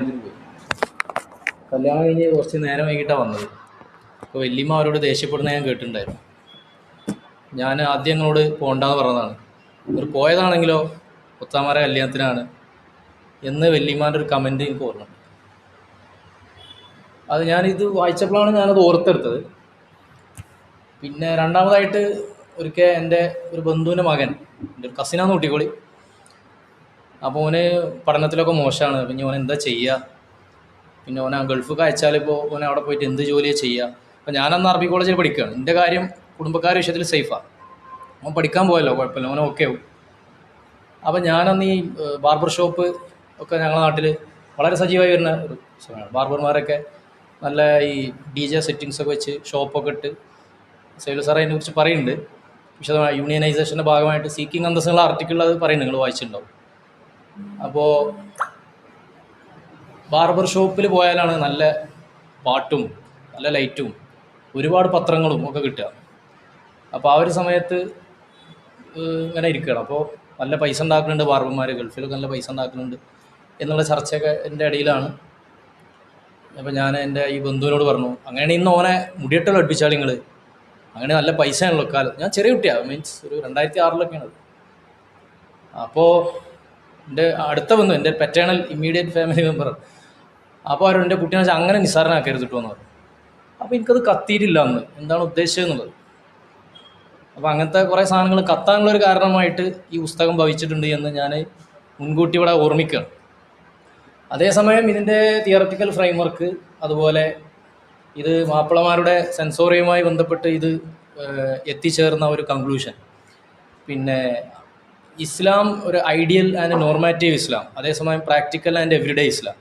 പോയി. കല്യാണം കഴിഞ്ഞ് കുറച്ച് നേരം വൈകിട്ടാണ് വന്നത്. അപ്പോൾ വല്യമ്മ അവരോട് ദേഷ്യപ്പെടുന്ന ഞാൻ കേട്ടിട്ടുണ്ടായിരുന്നു. ഞാൻ ആദ്യം ഞങ്ങളോട് പോകണ്ടെന്ന് പറഞ്ഞതാണ്. ഒരു പോയതാണെങ്കിലോ ഒത്താമാരെ കല്യാണത്തിനാണ് എന്ന് വല്യമ്മാൻ്റെ ഒരു കമൻറ്റ് എനിക്ക് ഓർമ്മയുണ്ട്. അത് ഞാനിത് വായിച്ചപ്പോഴാണ് ഞാനത് ഓർത്തെടുത്തത്. പിന്നെ രണ്ടാമതായിട്ട് ഒരിക്കൽ എൻ്റെ ഒരു ബന്ധുവിൻ്റെ മകൻ, എൻ്റെ ഒരു കസിനാന്ന് കൂട്ടിക്കോളി, അപ്പോൾ ഓന് പഠനത്തിലൊക്കെ മോശമാണ്. പിന്നെ ഓൻ എന്താ ചെയ്യുക, പിന്നെ ഓനെ ഗൾഫിലേക്ക് അയച്ചാൽ ഇപ്പോൾ ഓനെ അവിടെ പോയിട്ട് എന്ത് ജോലിയാണ് ചെയ്യുക. അപ്പോൾ ഞാനന്ന് അറബി കോളേജിൽ പഠിക്കുകയാണ്. എൻ്റെ കാര്യം കുടുംബക്കാരുടെ വിഷയത്തിൽ സേഫാണ്. അവൻ പഠിക്കാൻ പോയല്ലോ, കുഴപ്പമില്ല, ഓനെ ഓക്കെ ആവും. അപ്പോൾ ഞാനന്ന് ഈ ബാർബർ ഷോപ്പ് ഒക്കെ ഞങ്ങളുടെ നാട്ടിൽ വളരെ സജീവമായി വരുന്ന ഒരു സമയമാണ്. ബാർബർമാരൊക്കെ നല്ല ഈ DJ സെറ്റിങ്സൊക്കെ വെച്ച് ഷോപ്പൊക്കെ ഇട്ട്, സൈലു സാർ അതിനെക്കുറിച്ച് പറയുന്നുണ്ട് വിശദമായി. യൂണിയനൈസേഷൻ്റെ ഭാഗമായിട്ട് സീക്കിംഗ് അന്തസ്സുള്ള ആർട്ടിക്കിൾ അത് പറയുന്നത് നിങ്ങൾ വായിച്ചിട്ടുണ്ടാവും. അപ്പോൾ ബാർബർ ഷോപ്പിൽ പോയാലാണ് നല്ല പാട്ടും നല്ല ലൈറ്റും ഒരുപാട് പത്രങ്ങളും ഒക്കെ കിട്ടുക. അപ്പോൾ ആ ഒരു സമയത്ത് ഇങ്ങനെ ഇരിക്കുകയാണ്. അപ്പോൾ നല്ല പൈസ ഉണ്ടാക്കുന്നുണ്ട് ബാർബർമാർ, ഗൾഫിലൊക്കെ നല്ല പൈസ ഉണ്ടാക്കുന്നുണ്ട് എന്നുള്ള ചർച്ചയൊക്കെ എൻ്റെ ഇടയിലാണ്. അപ്പോൾ ഞാൻ എൻ്റെ ഈ ബന്ധുവിനോട് പറഞ്ഞു, അങ്ങനെയാണ് ഇന്ന് ഓനെ മുടിയിട്ടല്ലോ അടുപ്പിച്ചാൽ നിങ്ങൾ, അങ്ങനെ നല്ല പൈസയാണല്ലോ കാലം. ഞാൻ ചെറിയ കുട്ടിയാണ്, മീൻസ് ഒരു 2006 അപ്പോൾ എൻ്റെ അടുത്ത ബന്ധു, എൻ്റെ പെറ്റേണൽ ഇമ്മീഡിയറ്റ് ഫാമിലി മെമ്പർ, അപ്പോൾ അവർ എൻ്റെ കുട്ടീനെ വെച്ചാൽ അങ്ങനെ നിസ്സാരനാക്കരുത് കിട്ടുമെന്ന് പറഞ്ഞു. അപ്പോൾ എനിക്കത് കത്തിയിട്ടില്ല അന്ന് എന്താണ് ഉദ്ദേശിച്ചത് എന്നുള്ളത്. അപ്പോൾ അങ്ങനത്തെ കുറേ സാധനങ്ങൾ കത്താനുള്ളൊരു കാരണമായിട്ട് ഈ പുസ്തകം ഭവിച്ചിട്ടുണ്ട് എന്ന് ഞാൻ മുൻകൂട്ടി ഇവിടെ ഓർമ്മിക്കുകയാണ്. അതേസമയം ഇതിൻ്റെ തിയററ്റിക്കൽ ഫ്രെയിംവർക്ക്, അതുപോലെ ഇത് മാപ്പിളമാരുടെ സെൻസോറിയുമായി ബന്ധപ്പെട്ട് ഇത് എത്തിച്ചേർന്ന ഒരു കൺക്ലൂഷൻ, പിന്നെ ഇസ്ലാം ഒരു ഐഡിയൽ ആൻഡ് നോർമാറ്റീവ് ഇസ്ലാം, അതേസമയം പ്രാക്ടിക്കൽ ആൻഡ് എവറിഡേ ഇസ്ലാം,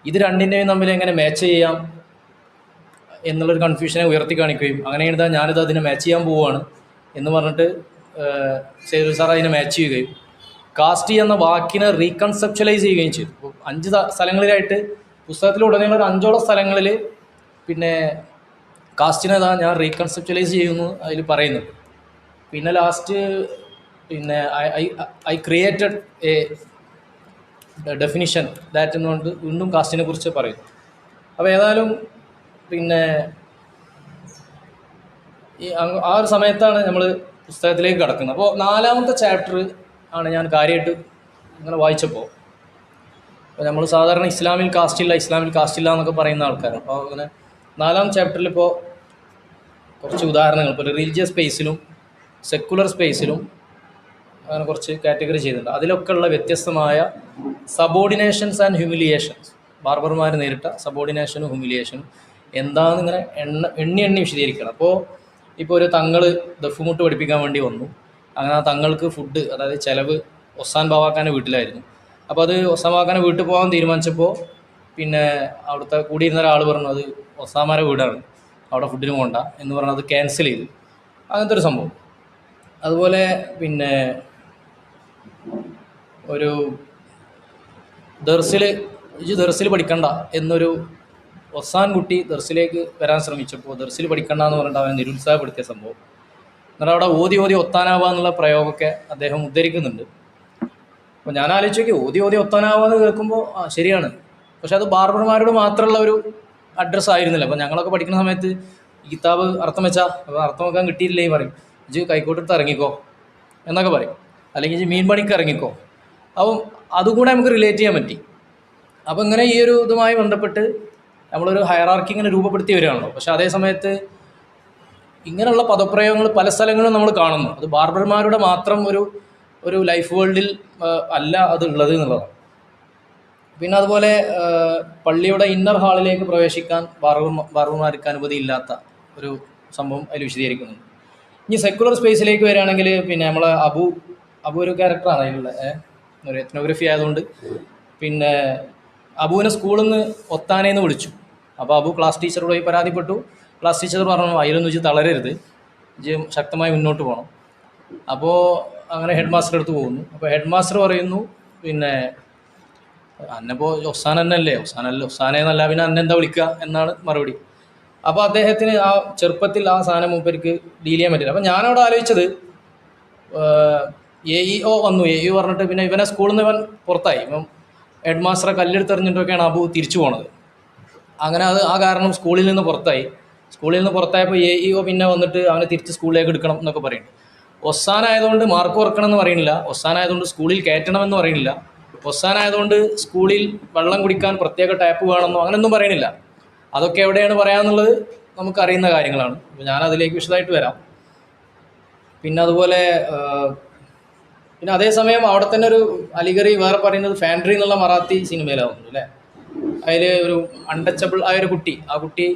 ഇത് രണ്ടിൻ്റെയും തമ്മിൽ എങ്ങനെ മാച്ച് ചെയ്യാം എന്നുള്ളൊരു കൺഫ്യൂഷനെ ഉയർത്തി കാണിക്കുകയും അങ്ങനെയാണ് ഞാനിത് അതിനെ മാച്ച് ചെയ്യാൻ പോവുകയാണ് എന്ന് പറഞ്ഞിട്ട് സേതു സാർ അതിനെ മാച്ച് ചെയ്യുകയും കാസ്റ്റ് എന്ന വാക്കിനെ റീകൺസെപ്ച്വലൈസ് ചെയ്യുകയും ചെയ്തു. അപ്പോൾ 5 സ്ഥലങ്ങളിലായിട്ട് പുസ്തകത്തിലുടനീളം ഒരു 5ഓളം സ്ഥലങ്ങളിൽ പിന്നെ കാസ്റ്റിനെ ഞാൻ റീകൺസെപ്ച്വലൈസ് ചെയ്യുന്നു അതിൽ പറയുന്നുണ്ട്. പിന്നെ ലാസ്റ്റ് പിന്നെ I created A definition that എന്നുകൊണ്ട് വീണ്ടും കാസ്റ്റിനെ കുറിച്ച് പറയുന്നു. അപ്പോൾ ഏതായാലും പിന്നെ ഈ ആ ഒരു സമയത്താണ് നമ്മൾ പുസ്തകത്തിലേക്ക് കടക്കുന്നത്. അപ്പോൾ 4ാമത്തെ ചാപ്റ്റർ ആണ് ഞാൻ കാര്യമായിട്ട് ഇങ്ങനെ വായിച്ചപ്പോൾ. അപ്പോൾ നമ്മൾ സാധാരണ ഇസ്ലാമിൽ കാസ്റ്റില്ല എന്നൊക്കെ പറയുന്ന ആൾക്കാരാണ്. അപ്പോൾ അങ്ങനെ 4ാം ചാപ്റ്ററിൽ ഇപ്പോൾ കുറച്ച് ഉദാഹരണങ്ങൾ, ഇപ്പോൾ റിലീജിയസ് സ്പേസിലും സെക്കുലർ സ്പേസിലും അങ്ങനെ കുറച്ച് കാറ്റഗറി ചെയ്തിട്ടുണ്ട്. അതിലൊക്കെ ഉള്ള വ്യത്യസ്തമായ സബോർഡിനേഷൻസ് ആൻഡ് ഹ്യൂമിലിയേഷൻസ്, ബാർബർമാർ നേരിട്ട സബോർഡിനേഷനും ഹ്യൂമിലിയേഷനും എന്താണെന്ന് ഇങ്ങനെ എണ്ണി വിശദീകരിക്കണം. ഇപ്പോൾ ഒരു തങ്ങൾ ദഫ്മുട്ട് പഠിപ്പിക്കാൻ വേണ്ടി വന്നു. അങ്ങനെ ആ തങ്ങൾക്ക് ഫുഡ്, അതായത് ചിലവ് ഒസാൻ ബാവാക്കാൻ്റെ വീട്ടിലായിരുന്നു. അപ്പോൾ അത് ഒസാൻ ബാവാക്കാൻ്റെ വീട്ടിൽ പോകാൻ തീരുമാനിച്ചപ്പോൾ പിന്നെ അവിടുത്തെ കൂടിയിരുന്ന ഒരാൾ പറഞ്ഞു അത് ഒസാമാരെ വീടാണ്, അവിടെ ഫുഡിന് പോകണ്ട എന്ന് പറഞ്ഞാൽ അത് ക്യാൻസൽ ചെയ്തു. അങ്ങനത്തെ ഒരു സംഭവം. അതുപോലെ പിന്നെ ഒരു ദർസിൽ പഠിക്കണ്ട എന്നൊരു ഒസാൻ കുട്ടി ദർസിലേക്ക് വരാൻ ശ്രമിച്ചപ്പോൾ ദർസിൽ പഠിക്കണ്ട എന്ന് പറഞ്ഞിട്ട് അവനെ നിരുത്സാഹപ്പെടുത്തിയ സംഭവം. എന്നാൽ അവിടെ ഓതി ഒത്താനാവുക എന്നുള്ള പ്രയോഗമൊക്കെ അദ്ദേഹം ഉദ്ധരിക്കുന്നുണ്ട്. അപ്പോൾ ഞാൻ ആലോചിച്ച് നോക്കി, ഓതി ഒത്താനാവുക എന്ന് കേൾക്കുമ്പോൾ ശരിയാണ്, പക്ഷെ അത് ബാർബർമാരോട് മാത്രമുള്ള ഒരു അഡ്രസ്സ് ആയിരുന്നില്ല. അപ്പോൾ ഞങ്ങളൊക്കെ പഠിക്കുന്ന സമയത്ത് ഈ കിതാബ് അർത്ഥം വെച്ചാൽ, അപ്പോൾ അർത്ഥം വെക്കാൻ കിട്ടിയില്ലേ പറയും, ഇജ് കൈക്കോട്ടെടുത്ത് ഇറങ്ങിക്കോ എന്നൊക്കെ പറയും, അല്ലെങ്കിൽ ഇജ് മീൻ പണിക്ക് ഇറങ്ങിക്കോ. അപ്പം അതുകൂടെ നമുക്ക് റിലേറ്റ് ചെയ്യാൻ പറ്റി. അപ്പോൾ ഇങ്ങനെ ഈ ഒരു ഇതുമായി ബന്ധപ്പെട്ട് നമ്മളൊരു ഹയറാർക്കി ഇങ്ങനെ രൂപപ്പെടുത്തി വരികയാണല്ലോ. പക്ഷെ അതേ സമയത്ത് ഇങ്ങനെയുള്ള പദപ്രയോഗങ്ങൾ പല സ്ഥലങ്ങളും നമ്മൾ കാണുന്നു. അത് ബാർബർമാരുടെ മാത്രം ഒരു ലൈഫ് വേൾഡിൽ അല്ല അത് ഉള്ളത് എന്നുള്ളതാണ്. പിന്നെ അതുപോലെ പള്ളിയുടെ ഇന്നർ ഹാളിലേക്ക് പ്രവേശിക്കാൻ ബാർബർമാർക്ക് അനുമതിയില്ലാത്ത ഒരു സംഭവം അതിൽ വിശദീകരിക്കുന്നുണ്ട്. ഇനി സെക്കുലർ സ്പേസിലേക്ക് വരികയാണെങ്കിൽ പിന്നെ നമ്മളെ അബു ഒരു ക്യാരക്ടറാണ് അതിലുള്ള ഒരു എത്നോഗ്രഫി ആയതുകൊണ്ട്. പിന്നെ അബുവിനെ സ്കൂളിൽ നിന്ന് ഒത്താനേന്ന് വിളിച്ചു. അപ്പോൾ അബു ക്ലാസ് ടീച്ചറോട് പോയി പരാതിപ്പെട്ടു. ക്ലാസ് ടീച്ചർ പറഞ്ഞു അതിലൊന്നും ഇജ് തളരരുത്, ഇജ് ശക്തമായി മുന്നോട്ട് പോകണം. അപ്പോൾ അങ്ങനെ ഹെഡ് മാസ്റ്റർ അടുത്ത് പോകുന്നു. അപ്പോൾ ഹെഡ് മാസ്റ്റർ പറയുന്നു പിന്നെ അന്നപ്പോൾ ഒസാൻ തന്നെയല്ലേ, ഒസാനേന്നല്ല പിന്നെ അന്നെന്താ വിളിക്കുക എന്നാണ് മറുപടി. അപ്പോൾ അദ്ദേഹത്തിന് ആ ചെറുപ്പത്തിൽ ആ സാധനം മൂപ്പർക്ക് ഡീൽ ചെയ്യാൻ പറ്റില്ല. അപ്പോൾ ഞാനവിടെ ആലോചിച്ചത് AEO വന്നു, AEO പറഞ്ഞിട്ട് പിന്നെ ഇവനെ സ്കൂളിൽ നിന്ന് ഇവൻ പുറത്തായി. ഇവൻ ഹെഡ് മാസ്റ്ററെ കല്ലെടുത്തെറിഞ്ഞിട്ടൊക്കെയാണ് അബു തിരിച്ചു പോണത്. അങ്ങനെ അത് ആ കാരണം സ്കൂളിൽ നിന്ന് പുറത്തായി. സ്കൂളിൽ നിന്ന് പുറത്തായപ്പോൾ AEO പിന്നെ വന്നിട്ട് അവനെ തിരിച്ച് സ്കൂളിലേക്ക് എടുക്കണം എന്നൊക്കെ പറയുന്നുണ്ട്. ഒസാനായതുകൊണ്ട് മാർക്ക് കുറക്കണം എന്ന് പറയുന്നില്ല, ഒസാനായതുകൊണ്ട് സ്കൂളിൽ കയറ്റണമെന്ന് പറയുന്നില്ല, ഒസാനായതുകൊണ്ട് സ്കൂളിൽ വെള്ളം കുടിക്കാൻ പ്രത്യേക ടാപ്പ് വേണമെന്നോ അങ്ങനെയൊന്നും പറയണില്ല. അതൊക്കെ എവിടെയാണ് പറയാമെന്നുള്ളത് നമുക്കറിയുന്ന കാര്യങ്ങളാണ്. അപ്പോൾ ഞാനതിലേക്ക് വിശദമായിട്ട് വരാം. പിന്നെ അതുപോലെ പിന്നെ അതേസമയം അവിടെ തന്നെ ഒരു അലിഗറി വേറെ പറയുന്നത് ഫാൻഡ്രി എന്നുള്ള മറാത്തി സിനിമയിലാവുന്നു അല്ലേ. അതിൽ ഒരു അൺടച്ചബിൾ ആയ ഒരു കുട്ടി, ആ കുട്ടി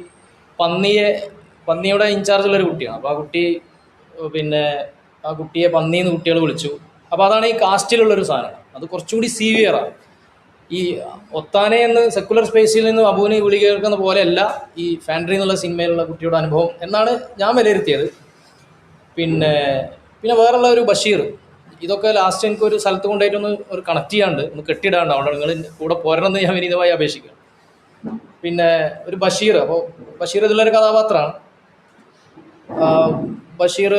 പന്നിയുടെ ഇൻചാർജുള്ളൊരു കുട്ടിയാണ്. അപ്പോൾ ആ കുട്ടി പിന്നെ ആ കുട്ടിയെ പന്നിന്ന് കുട്ടികൾ വിളിച്ചു. അപ്പോൾ അതാണ് ഈ കാസ്റ്റിലുള്ളൊരു സാധനം. അത് കുറച്ചുകൂടി സീവിയറാണ്. ഈ ഒത്താനെ എന്ന് സെക്കുലർ സ്പേസിൽ നിന്ന് അബുവിന് വിളി കേൾക്കുന്ന പോലെയല്ല ഈ ഫാൻഡ്രി എന്നുള്ള സിനിമയിലുള്ള കുട്ടിയുടെ അനുഭവം എന്നാണ് ഞാൻ വിലയിരുത്തിയത്. പിന്നെ വേറെയുള്ള ഒരു ബഷീർ, ഇതൊക്കെ ലാസ്റ്റ് എനിക്കൊരു സ്ഥലത്ത് കൊണ്ടുപോയിട്ടൊന്ന് ഒരു കണക്ട് ചെയ്യാണ്ട് ഒന്ന് കെട്ടിയിടാണ്ട്, അവിടെ നിങ്ങൾ കൂടെ പോരണമെന്ന് ഞാൻ വിനീതമായി അപേക്ഷിക്കുക. പിന്നെ ഒരു ബഷീർ, അപ്പോൾ ബഷീർ ഇതിലൊരു കഥാപാത്രമാണ്. ബഷീർ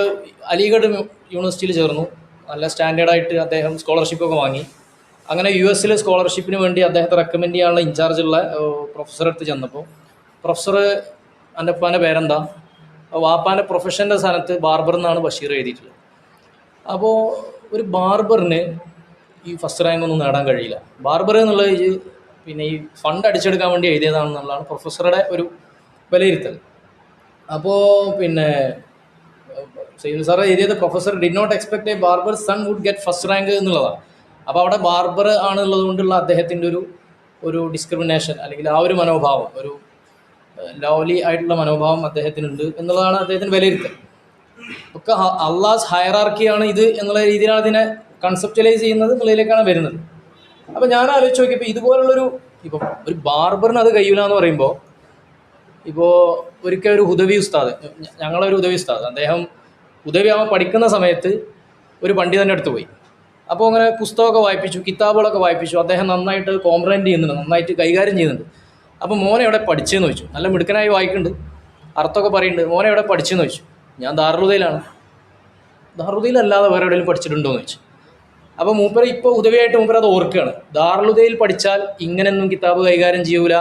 അലിഗഡ് യൂണിവേഴ്സിറ്റിയിൽ ചേർന്നു. നല്ല സ്റ്റാൻഡേർഡായിട്ട് അദ്ദേഹം സ്കോളർഷിപ്പൊക്കെ വാങ്ങി. അങ്ങനെ US സ്കോളർഷിപ്പിന് വേണ്ടി അദ്ദേഹത്തെ റെക്കമെൻഡ് ചെയ്യാനുള്ള ഇൻചാർജുള്ള പ്രൊഫസറെ അടുത്ത് ചെന്നപ്പോൾ പ്രൊഫസർ എൻ്റെ ഉപ്പാൻ്റെ പേരെന്താ, വാപ്പാൻ്റെ പ്രൊഫഷൻ്റെ സ്ഥാനത്ത് ബാർബർ എന്നാണ് ബഷീർ എഴുതിയിട്ടുള്ളത്. അപ്പോൾ ഒരു ബാർബറിന് ഈ ഫസ്റ്റ് റാങ്ക് ഒന്നും നേടാൻ കഴിയില്ല. ബാർബർ എന്നുള്ളത് പിന്നെ ഈ ഫണ്ട് അടിച്ചെടുക്കാൻ വേണ്ടി എഴുതിയതാണെന്നുള്ളതാണ് പ്രൊഫസറുടെ ഒരു വിലയിരുത്തൽ. അപ്പോൾ പിന്നെ സയ്യിദ് സാറ് എഴുതിയത് professor did not expect a barber son would get first rank എന്നുള്ളതാണ്. അപ്പോൾ അവിടെ ബാർബർ ആണുള്ളത് കൊണ്ടുള്ള അദ്ദേഹത്തിൻ്റെ ഒരു ഡിസ്ക്രിമിനേഷൻ അല്ലെങ്കിൽ ആ ഒരു മനോഭാവം, ഒരു ലവ്ലി ആയിട്ടുള്ള മനോഭാവം അദ്ദേഹത്തിനുണ്ട് എന്നുള്ളതാണ് അദ്ദേഹത്തിന് വിലയിരുത്തൽ. ഒക്കെ അള്ളാഹ്സ് ഹയറാർക്കിയാണ് ഇത് എന്നുള്ള രീതിയിലാണ് ഇതിനെ കൺസെപ്റ്റലൈസ് ചെയ്യുന്നത് എന്നുള്ളതിലേക്കാണ് വരുന്നത്. അപ്പോൾ ഞാൻ ആലോചിച്ച് നോക്കിയപ്പോൾ ഇതുപോലുള്ളൊരു ഇപ്പം ഒരു ബാർബറിന് അത് കഴിയില്ല എന്ന് പറയുമ്പോൾ, ഇപ്പോൾ ഒരിക്കൽ ഒരു ഹുദവി ഉസ്താദ്, ഞങ്ങളൊരു ഹുദവി ഉസ്താദ്, അദ്ദേഹം ഹുദവി ആവാൻ പഠിക്കുന്ന സമയത്ത് ഒരു പണ്ഡിതൻ്റെ അടുത്ത് പോയി. അപ്പോൾ അങ്ങനെ പുസ്തകമൊക്കെ വായിപ്പിച്ചു, കിതാബുകളൊക്കെ വായിപ്പിച്ചു. അദ്ദേഹം നന്നായിട്ട് കോംപ്രഹെൻഡ് ചെയ്യുന്നുണ്ട്, നന്നായിട്ട് കൈകാര്യം ചെയ്യുന്നുണ്ട്. അപ്പോൾ മോനെ എവിടെ പഠിച്ചതെന്ന് ചോദിച്ചു. നല്ല മിടുക്കനായി വായിക്കുന്നുണ്ട്, അർത്ഥമൊക്കെ പറയുന്നുണ്ട്. മോനെ എവിടെ പഠിച്ചെന്ന് ചോദിച്ചു. ഞാൻ ദാറുൽ-ഹുദയിലാണ്. ദാറുൽ-ഹുദയിലല്ലാതെ വേറെ എവിടെയെങ്കിലും പഠിച്ചിട്ടുണ്ടോ എന്ന് ചോദിച്ചു. അപ്പോൾ മൂപ്പര് ഇപ്പോൾ ഉദവിയായിട്ട് മൂപ്പര് അത് ഓർക്കുകയാണ്. ദാറുൽ-ഹുദയിൽ പഠിച്ചാൽ ഇങ്ങനെയൊന്നും കിതാബ് കൈകാര്യം ചെയ്യൂല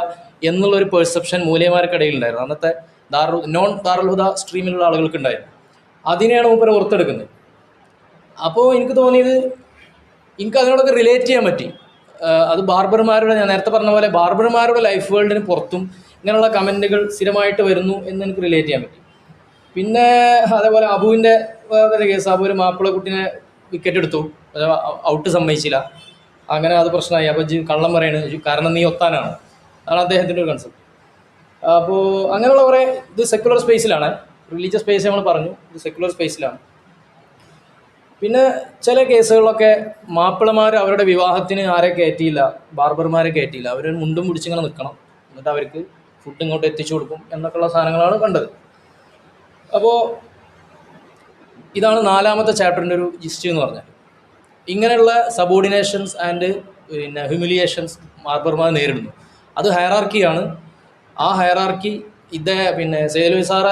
എന്നുള്ളൊരു പെർസെപ്ഷൻ മൂല്യന്മാർക്കിടയിൽ ഉണ്ടായിരുന്നു. അന്നത്തെ നോൺ ദാറുൽ-ഹുദ സ്ട്രീമിലുള്ള ആളുകൾക്ക് ഉണ്ടായിരുന്നു. അതിനെയാണ് മൂപ്പര് ഓർത്തെടുക്കുന്നത്. അപ്പോൾ എനിക്ക് തോന്നിയത്, എനിക്ക് അതിനോടൊക്കെ റിലേറ്റ് ചെയ്യാൻ പറ്റി. അത് ബാർബർമാരുടെ, ഞാൻ നേരത്തെ പറഞ്ഞ പോലെ ബാർബർമാരുടെ ലൈഫ് വേൾഡിന് പുറത്തും ഇങ്ങനെയുള്ള കമൻറ്റുകൾ സ്ഥിരമായിട്ട് വരുന്നു എന്ന് എനിക്ക് റിലേറ്റ് ചെയ്യാൻ പറ്റി. പിന്നെ അതേപോലെ അബുവിൻ്റെ വേറൊരു കേസ്, അബു ഒരു മാപ്പിള കുട്ടീനെ വിക്കറ്റ് എടുത്തു, ഔട്ട് സമ്മതിച്ചില്ല, അങ്ങനെ അത് പ്രശ്നമായി. അപ്പോൾ കള്ളം പറയണ കാരണം നീ ഒത്താനാണ്, അതാണ് അദ്ദേഹത്തിൻ്റെ ഒരു കൺസെപ്റ്റ്. അപ്പോൾ അങ്ങനെയുള്ള കുറേ, ഇത് സെക്കുലർ സ്പേസിലാണ്, റിലീജിയസ് സ്പേസ് നമ്മൾ പറഞ്ഞു, ഇത് സെക്കുലർ സ്പേസിലാണ്. പിന്നെ ചില കേസുകളിലൊക്കെ മാപ്പിളമാർ അവരുടെ വിവാഹത്തിന് ആരെ കയറ്റിയില്ല, ബാർബർമാരെ കയറ്റിയില്ല, അവർ മുണ്ടും പിടിച്ചിങ്ങനെ നിൽക്കണം, എന്നിട്ട് അവർക്ക് ഫുഡ് ഇങ്ങോട്ട് എത്തിച്ചു കൊടുക്കും എന്നൊക്കെയുള്ള സാധനങ്ങളാണ് കണ്ടത്. അപ്പോൾ ഇതാണ് 4ാമത്തെ ചാപ്റ്ററിൻ്റെ ഒരു ജിസ്റ്റ് എന്ന് പറഞ്ഞാൽ. ഇങ്ങനെയുള്ള സബോർഡിനേഷൻസ് ആൻഡ് പിന്നെ ഹ്യൂമിലിയേഷൻസ് ബാർബർമാർ നേരിടുന്നു. അത് ഹയറാർക്കിയാണ്. ആ ഹയറാർക്കി പിന്നെ സേലുസാറ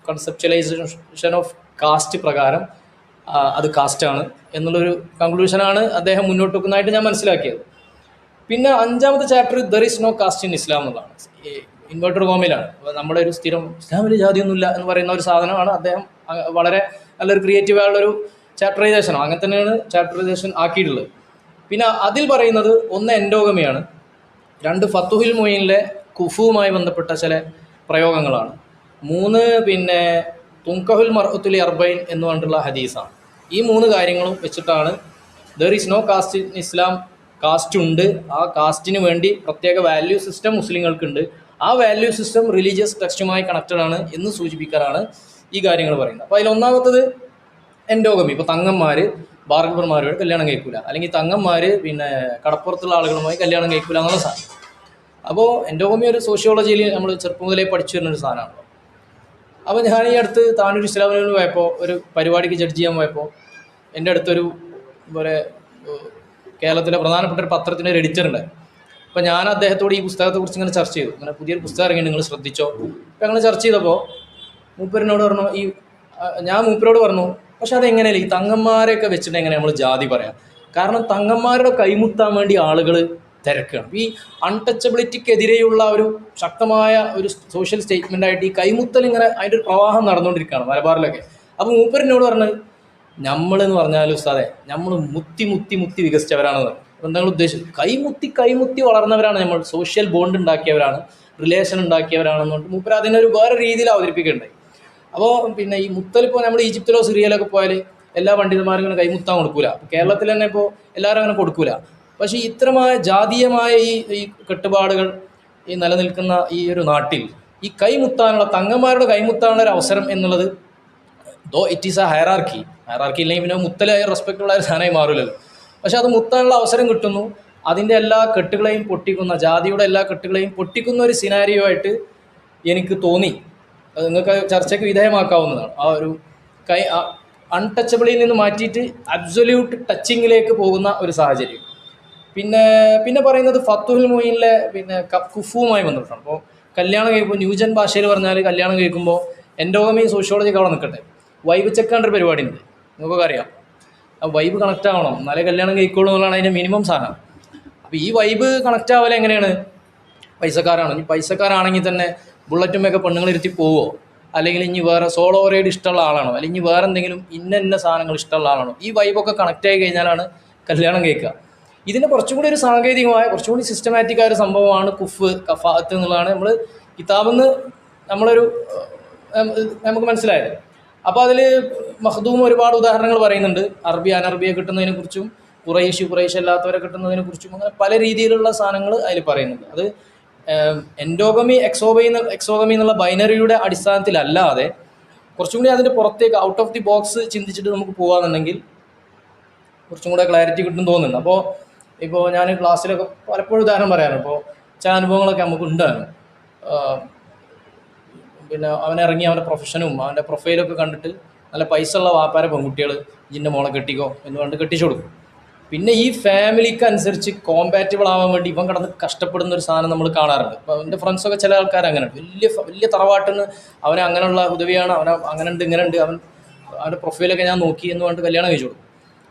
കൺസെപ്ച്വലൈസേഷൻ ഓഫ് കാസ്റ്റ് പ്രകാരം അത് കാസ്റ്റാണ് എന്നുള്ളൊരു കൺക്ലൂഷനാണ് അദ്ദേഹം മുന്നോട്ട് വെക്കുന്നതായിട്ട് ഞാൻ മനസ്സിലാക്കിയത്. പിന്നെ 5ാമത്തെ chapter there is no caste in Islam എന്നുള്ളതാണ്. ഇൻവേർട്ടർ കോമയിലാണ്. അപ്പോൾ നമ്മുടെ ഒരു സ്ഥിരം ഇസ്ലാമിൽ ജാതിയൊന്നുമില്ല എന്ന് പറയുന്ന ഒരു സാധനമാണ് അദ്ദേഹം വളരെ നല്ലൊരു ക്രിയേറ്റീവായുള്ളൊരു ചാപ്റ്ററൈസേഷനാണ്. അങ്ങനെ തന്നെയാണ് ചാപ്റ്ററൈസേഷൻ ആക്കിയിട്ടുള്ളത്. പിന്നെ അതിൽ പറയുന്നത് 1 എൻഡോഗമിയാണ്, 2 ഫത്തുഹുൽ മൊയ്നിലെ കുഫുവുമായി ബന്ധപ്പെട്ട ചില പ്രയോഗങ്ങളാണ്, 3 പിന്നെ തുങ്കഹുൽ മർഅത്തുൽ അർബൈൻ എന്ന് പറഞ്ഞിട്ടുള്ള ഹദീസാണ്. ഈ 3 കാര്യങ്ങളും വെച്ചിട്ടാണ് there is no caste in Islam, caste ഉണ്ട്, ആ കാസ്റ്റിന് വേണ്ടി പ്രത്യേക വാല്യൂ സിസ്റ്റം മുസ്ലിങ്ങൾക്കുണ്ട്, ആ വാല്യൂ സിസ്റ്റം റിലീജിയസ് ടെക്സ്റ്റുമായി കണക്റ്റഡ് ആണ് എന്ന് സൂചിപ്പിക്കാനാണ് ഈ കാര്യങ്ങൾ പറയുന്നത്. അപ്പോൾ അതിൽ 1ാമത്തത് എൻഡോഗമി. ഇപ്പോൾ തങ്ങന്മാർ ബാർബർമാരോട് കല്യാണം കഴിക്കില്ല, അല്ലെങ്കിൽ തങ്ങന്മാർ പിന്നെ കടപ്പുറത്തുള്ള ആളുകളുമായി കല്യാണം കഴിക്കില്ല എന്നുള്ള സാധനം. അപ്പോൾ എൻഡോഗമി ഒരു സോഷ്യോളജിയിൽ നമ്മൾ ചെറുപ്പം മുതലേ പഠിച്ചു വരുന്നൊരു സാധനമാണല്ലോ. അപ്പോൾ ഞാൻ ഈ അടുത്ത് താനൂർ ഇസ്ലാമിൽ പോയപ്പോൾ ഒരു പരിപാടിക്ക് ജഡ്ജ് ചെയ്യാൻ പോയപ്പോൾ എൻ്റെ അടുത്തൊരു പോലെ കേരളത്തിലെ പ്രധാനപ്പെട്ട ഒരു പത്രത്തിൻ്റെ ഒരു എഡിറ്റർ ഉണ്ട്. അപ്പോൾ ഞാൻ അദ്ദേഹത്തോട് ഈ പുസ്തകത്തെക്കുറിച്ച് ഇങ്ങനെ ചർച്ച ചെയ്തു. ഇങ്ങനെ പുതിയൊരു പുസ്തകം ഇറങ്ങി, നിങ്ങൾ ശ്രദ്ധിച്ചോ? അപ്പോൾ ഞങ്ങൾ ചർച്ച ചെയ്തപ്പോൾ മൂപ്പരിനോട് പറഞ്ഞു, ഞാൻ മൂപ്പരോട് പറഞ്ഞു, പക്ഷെ അതെങ്ങനെയല്ല ഈ തങ്ങന്മാരെയൊക്കെ വെച്ചിട്ട് എങ്ങനെ നമ്മൾ ജാതി പറയാം, കാരണം തങ്ങന്മാരുടെ കൈമുത്താൻ വേണ്ടി ആളുകൾ തിരക്കുകയാണ്. ഈ അൺടച്ചബിലിറ്റിക്കെതിരെയുള്ള ഒരു ശക്തമായ ഒരു സോഷ്യൽ സ്റ്റേറ്റ്മെൻ്റ് ആയിട്ട് ഈ കൈമുത്തൽ ഇങ്ങനെ അതിൻ്റെ ഒരു പ്രവാഹം നടന്നുകൊണ്ടിരിക്കുകയാണ് മലബാറിലൊക്കെ. അപ്പോൾ മൂപ്പരിനോട് പറഞ്ഞത്, നമ്മളെന്ന് പറഞ്ഞാൽ ഉസ്താദെ നമ്മൾ മുത്തി മുത്തി മുത്തി വികസിച്ചവരാണെന്ന് പറഞ്ഞു. എന്താണ് ഉദ്ദേശിച്ചത്? കൈമുത്തി വളർന്നവരാണ് നമ്മൾ, സോഷ്യൽ ബോണ്ട് ഉണ്ടാക്കിയവരാണ്, റിലേഷൻ ഉണ്ടാക്കിയവരാണെന്ന് പറഞ്ഞിട്ട് മൂപ്പര് അതിനൊരു വേറെ രീതിയിൽ അവതരിപ്പിക്കുകയുണ്ടായി. അപ്പോൾ പിന്നെ ഈ മുത്തലിപ്പോൾ നമ്മൾ ഈജിപ്തിലോ സിറിയയിലൊക്കെ പോയാൽ എല്ലാ പണ്ഡിതന്മാരും ഇങ്ങനെ കൈമുത്താൻ കൊടുക്കൂല. കേരളത്തിൽ തന്നെ ഇപ്പോൾ എല്ലാവരും അങ്ങനെ കൊടുക്കൂല. പക്ഷേ ഇത്തരമായ ജാതീയമായ ഈ കെട്ടുപാടുകൾ ഈ നിലനിൽക്കുന്ന ഈ ഒരു നാട്ടിൽ ഈ കൈമുത്താനുള്ള, തങ്ങന്മാരുടെ കൈമുത്താനുള്ള ഒരു അവസരം എന്നുള്ളത്, though it is a hierarchy ഇല്ലെങ്കിൽ പിന്നെ മുത്തലായ റെസ്പെക്റ്റുള്ള ഒരു സാധനമായി മാറില്ലല്ലോ. പക്ഷെ അത് മുത്താനുള്ള അവസരം കിട്ടുന്നു. അതിൻ്റെ എല്ലാ കെട്ടുകളെയും പൊട്ടിക്കുന്ന, ജാതിയുടെ എല്ലാ കെട്ടുകളെയും പൊട്ടിക്കുന്ന ഒരു സിനാരിയോ ആയിട്ട് എനിക്ക് തോന്നി. അത് നിങ്ങൾക്ക് ചർച്ചയ്ക്ക് വിധേയമാക്കാവുന്നതാണ്. ആ ഒരു അൺടച്ചബിളിൽ നിന്ന് മാറ്റിയിട്ട് അബ്സൊല്യൂട്ട് ടച്ചിങ്ങിലേക്ക് പോകുന്ന ഒരു സാഹചര്യം. പിന്നെ പറയുന്നത് ഫത്തുഹുൽ മുഈനിലെ കുഫുവുമായി ബന്ധപ്പെട്ടാണ്. അപ്പോൾ കല്യാണം കഴിക്കുമ്പോൾ ന്യൂജൻ ഭാഷയിൽ പറഞ്ഞാൽ കല്യാണം കഴിക്കുമ്പോൾ എൻഡോഗമി സോഷ്യോളജിക്ക് അവിടെ നിൽക്കട്ടെ, വൈബ് ചെക്കാണ്ടൊരു പരിപാടി ഉണ്ട്, നിങ്ങൾക്കൊക്കെ അറിയാം. ആ വൈബ് കണക്റ്റ് ആവണം, എന്നാലേ കല്യാണം കഴിക്കുള്ളൂ എന്നുള്ളതാണ് അതിൻ്റെ മിനിമം സാധനം. അപ്പോൾ ഈ വൈബ് കണക്റ്റ് ആവലെ എങ്ങനെയാണ്? പൈസക്കാരാണ്. ഈ പൈസക്കാരാണെങ്കിൽ തന്നെ ബുള്ളറ്റുമൊക്കെ പെണ്ണുങ്ങളിരുത്തി പോവോ, അല്ലെങ്കിൽ ഇനി വേറെ സോളോ റൈഡ് ഇഷ്ടമുള്ള ആളാണോ, അല്ലെങ്കിൽ ഇനി വേറെ എന്തെങ്കിലും ഇന്ന സാധനങ്ങൾ ഇഷ്ടമുള്ള ആളാണോ? ഈ വൈബൊക്കെ കണക്റ്റ് ആയി കഴിഞ്ഞാലാണ് കല്യാണം കഴിക്കുക. ഇതിന് കുറച്ചും കൂടി ഒരു സാങ്കേതികമായ, കുറച്ചും കൂടി സിസ്റ്റമാറ്റിക് ആയ ഒരു സംഭവമാണ് കഫാഅത്ത് എന്നുള്ളതാണ് നമ്മൾ കിതാബിൽ നിന്ന് നമുക്ക് മനസ്സിലായത്. അപ്പോൾ അതിൽ മഖ്ദൂം ഒരുപാട് ഉദാഹരണങ്ങൾ പറയുന്നുണ്ട്. അറബി അനറബിയെ കിട്ടുന്നതിനെക്കുറിച്ചും കുറേശ് അല്ലാത്തവരെ കിട്ടുന്നതിനെക്കുറിച്ചും അങ്ങനെ പല രീതിയിലുള്ള സാധനങ്ങൾ അതിൽ പറയുന്നുണ്ട്. അത് എൻഡോഗമി എക്സോഗമി എന്നുള്ള ബൈനറിയുടെ അടിസ്ഥാനത്തിലല്ലാതെ കുറച്ചും കൂടി അതിൻ്റെ പുറത്തേക്ക് ഔട്ട് ഓഫ് ദി ബോക്സ് ചിന്തിച്ചിട്ട് നമുക്ക് പോകാമെന്നുണ്ടെങ്കിൽ കുറച്ചും കൂടെ ക്ലാരിറ്റി കിട്ടും തോന്നുന്നുണ്ട്. ഇപ്പോൾ ഞാൻ ക്ലാസ്സിലൊക്കെ പലപ്പോഴും ഉദാഹരണം പറയാറുണ്ട്. ഇപ്പോൾ ചില അനുഭവങ്ങളൊക്കെ നമുക്ക് ഉണ്ടാകും. പിന്നെ അവനിറങ്ങി അവൻ്റെ പ്രൊഫഷനും അവൻ്റെ പ്രൊഫൈലൊക്കെ കണ്ടിട്ട് നല്ല പൈസ ഉള്ള വാപ്പാരെ പെൺകുട്ടികൾ ഇതിൻ്റെ മോളെ കെട്ടിക്കോ എന്ന് പറഞ്ഞിട്ട് കെട്ടിച്ചു കൊടുക്കും. പിന്നെ ഈ ഫാമിലിക്ക് അനുസരിച്ച് കോമ്പാറ്റബിൾ ആവാൻ വേണ്ടി ഇവൻ കിടന്ന് കഷ്ടപ്പെടുന്ന ഒരു സാധനം നമ്മൾ കാണാറുണ്ട്. അപ്പോൾ എൻ്റെ ഫ്രണ്ട്സൊക്കെ ചില ആൾക്കാർ അങ്ങനെ വലിയ തറവാട്ടിന് അവനെ അങ്ങനെയുള്ള ഉദവിയാണ്, അവനെ അങ്ങനെ ഉണ്ട് ഇങ്ങനെ ഉണ്ട്, അവൻ്റെ പ്രൊഫൈലൊക്കെ ഞാൻ നോക്കി എന്ന് പറഞ്ഞിട്ട് കല്യാണം കഴിച്ചു കൊടുക്കും.